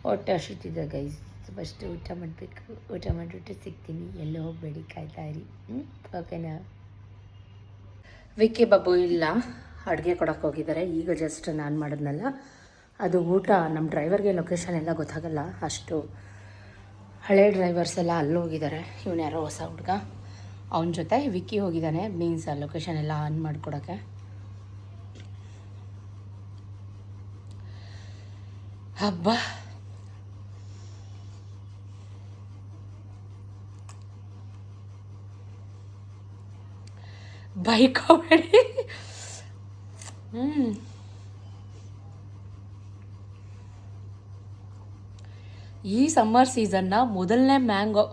ಹೊಟ್ಟೆ ಹಸಿತಿದ್ದೆ ಗೈಸ್. ಫಸ್ಟು ಊಟ ಮಾಡಬೇಕು, ಊಟ ಮಾಡಿಬಿಟ್ಟು ಸಿಗ್ತೀನಿ. ಎಲ್ಲೂ ಹೋಗಬೇಡಿ, ಕಾಯ್ತಾ ಇರಿ. ಓಕೆನಾ. ವಿಕ್ಕಿ ಬಾಬು ಇಲ್ಲ, ಅಡುಗೆ ಕೊಡೋಕ್ಕೆ ಹೋಗಿದ್ದಾರೆ. ಈಗ ಜಸ್ಟ್ ನಾನು ಮಾಡಿದ್ನಲ್ಲ ಅದು ಊಟ. ನಮ್ಮ ಡ್ರೈವರ್ಗೆ ಲೊಕೇಶನ್ ಎಲ್ಲ ಗೊತ್ತಾಗಲ್ಲ, ಅಷ್ಟು ಹಳೆ ಡ್ರೈವರ್ಸ್ ಎಲ್ಲ ಅಲ್ಲಿ ಹೋಗಿದ್ದಾರೆ. ಇವನು ಯಾರೋ ಹೊಸ ಹುಡುಗ, ಅವನ ಜೊತೆ ವಿಕ್ಕಿ ಹೋಗಿದ್ದಾನೆ. ಮೀನ್ಸ್ ಲೊಕೇಶನ್ ಎಲ್ಲ ಆನ್ ಮಾಡಿಕೊಡೋಕ್ಕೆ. ಹಬ್ಬ ಬೈಕ್ ಹೋಗಬೇಡಿ. ಈ ಸಮ್ಮರ್ ಸೀಸನ್ನ ಮೊದಲನೇ ಮ್ಯಾಂಗೋ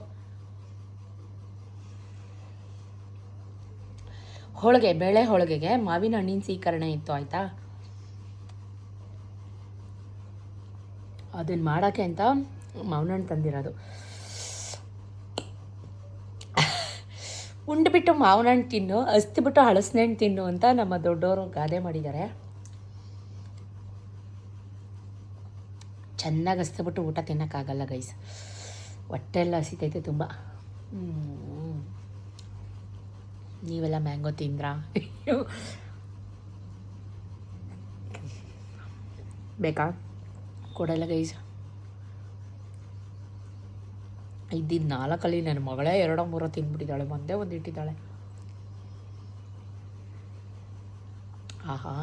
ಹೋಳಿಗೆ, ಬೇಳೆ ಹೋಳಿಗೆಗೆ ಮಾವಿನ ಹಣ್ಣಿನ ಸೀಕರಣೆ ಇತ್ತು ಆಯಿತಾ. ಅದನ್ನು ಮಾಡೋಕ್ಕೆ ಅಂತ ಮಾವಿನ ಹಣ್ಣು ತಂದಿರೋದು. ಉಂಡುಬಿಟ್ಟು ಮಾವಿನ ಹಣ್ಣು ತಿನ್ನು, ಅಸ್ತಿಬಿಟ್ಟು ಹಳಸಿನ ಹಣ್ಣು ತಿನ್ನು ಅಂತ ನಮ್ಮ ದೊಡ್ಡವರು ಗಾದೆ ಮಾಡಿದ್ದಾರೆ. ಚೆನ್ನಾಗಿ ಹಸ್ತಿಬಿಟ್ಟು ಊಟ ತಿನ್ನೋಕ್ಕಾಗಲ್ಲ ಗೈಸ್, ಹೊಟ್ಟೆ ಎಲ್ಲ ಹಸಿತೈತೆ ತುಂಬ. ನೀವೆಲ್ಲ ಮ್ಯಾಂಗೋ ತಿಂದ್ರಾ? ಬೇಕಾ? ಕೊಡಲ್ಲ ಗೈಸ್. ಇದ್ದಿದ್ದು 4 ನನ್ನ ಮಗಳೇ 2-3 ತಿಂದ್ಬಿಟ್ಟಿದ್ದಾಳೆ, ಒಂದೇ ಒಂದು ಇಟ್ಟಿದ್ದಾಳೆ. ಆಹಾ,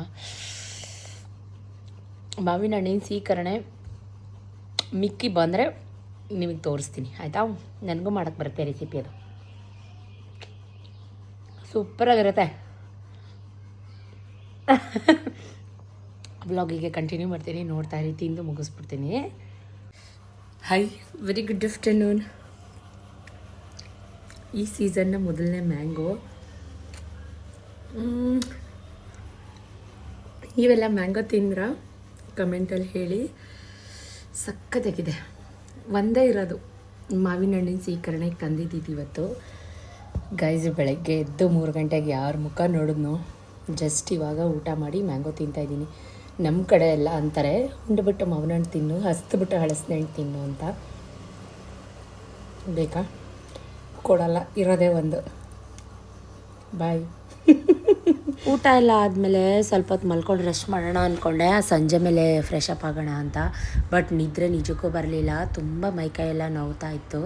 ಮಾವಿನ ಹಣ್ಣಿನ ಸೀಕರಣೆ ಮಿಕ್ಕಿ ಬಂದರೆ ನಿಮಗೆ ತೋರಿಸ್ತೀನಿ ಆಯಿತಾ. ನನಗೂ ಮಾಡೋಕ್ಕೆ ಬರುತ್ತೆ ರೆಸಿಪಿ, ಅದು ಸೂಪರಾಗಿರುತ್ತೆ. ಬ್ಲಾಗಿಗೆ ಕಂಟಿನ್ಯೂ ಮಾಡ್ತೀನಿ, ನೋಡ್ತಾ ಇರಿ, ತಿಂದು ಮುಗಿಸ್ಬಿಡ್ತೀನಿ. Hi, very good afternoon. ಈ ಸೀಸನ್ನ ಮೊದಲನೇ ಮ್ಯಾಂಗೋ. ನೀವೆಲ್ಲ ಮ್ಯಾಂಗೋ ತಿಂದ್ರ ಕಮೆಂಟಲ್ಲಿ ಹೇಳಿ. ಸಕ್ಕತ್ತಾಗಿದೆ. ಒಂದೇ ಇರೋದು ಮಾವಿನ ಹಣ್ಣಿನ ಸೀಕರಣೆಗೆ ತಂದಿದ್ದಿದ್ದು ಇವತ್ತು. ಗೈಸ್, ಬೆಳಗ್ಗೆ ಎದ್ದು 3 ಗಂಟೆಗೆ ಯಾರ ಮುಖ ನೋಡಿದ್ನೋ, ಜಸ್ಟ್ ಇವಾಗ ಊಟ ಮಾಡಿ ಮ್ಯಾಂಗೋ ತಿಂತಾಯಿದ್ದೀನಿ. ನಮ್ಮ ಕಡೆ ಎಲ್ಲ ಅಂತಾರೆ ಉಂಡುಬಿಟ್ಟು ಮಾವಿನ ಹಣ್ಣು ತಿನ್ನು, ಹಸ್ದುಬಿಟ್ಟು ಹಳಸಿನ ಹಣ್ಣು ತಿನ್ನು ಅಂತ. ಬೇಕಾ? ಕೊಡಲ್ಲ, ಇರೋದೇ ಒಂದು. ಬಾಯ್. ಊಟ ಎಲ್ಲ ಆದಮೇಲೆ ಸ್ವಲ್ಪ ಹೊತ್ತು ಮಲ್ಕೊಂಡು ರೆಸ್ಟ್ ಮಾಡೋಣ ಅಂದ್ಕೊಂಡೆ, ಸಂಜೆ ಮೇಲೆ ಫ್ರೆಶ್ ಅಪ್ ಆಗೋಣ ಅಂತ. ಬಟ್ ನಿದ್ರೆ ನಿಜಕ್ಕೂ ಬರಲಿಲ್ಲ, ತುಂಬ ಮೈಕೈ ಎಲ್ಲ ನೋವ್ತಾ ಇತ್ತು.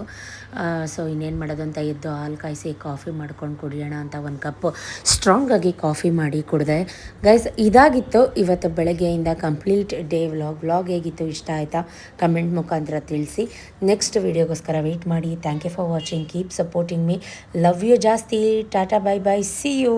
ಸೊ ಇನ್ನೇನು ಮಾಡೋದು ಅಂತ ಎದ್ದು ಹಾಲು ಕಾಯಿಸಿ ಕಾಫಿ ಮಾಡ್ಕೊಂಡು ಕುಡಿಯೋಣ ಅಂತ 1 ಕಪ್ ಸ್ಟ್ರಾಂಗಾಗಿ ಕಾಫಿ ಮಾಡಿ ಕುಡಿದೆ. ಗೈಸ್, ಇದಾಗಿತ್ತು ಇವತ್ತು ಬೆಳಗ್ಗೆಯಿಂದ ಕಂಪ್ಲೀಟ್ ಡೇ ವ್ಲಾಗ್ ಹೇಗಿತ್ತು, ಇಷ್ಟ ಆಯಿತಾ? ಕಮೆಂಟ್ ಮುಖಾಂತರ ತಿಳಿಸಿ. ನೆಕ್ಸ್ಟ್ ವೀಡಿಯೋಗೋಸ್ಕರ ವೆಯ್ಟ್ ಮಾಡಿ. Thank you for watching. Keep supporting me. Love you ಜಾಸ್ತಿ. Tata, bye bye, see you.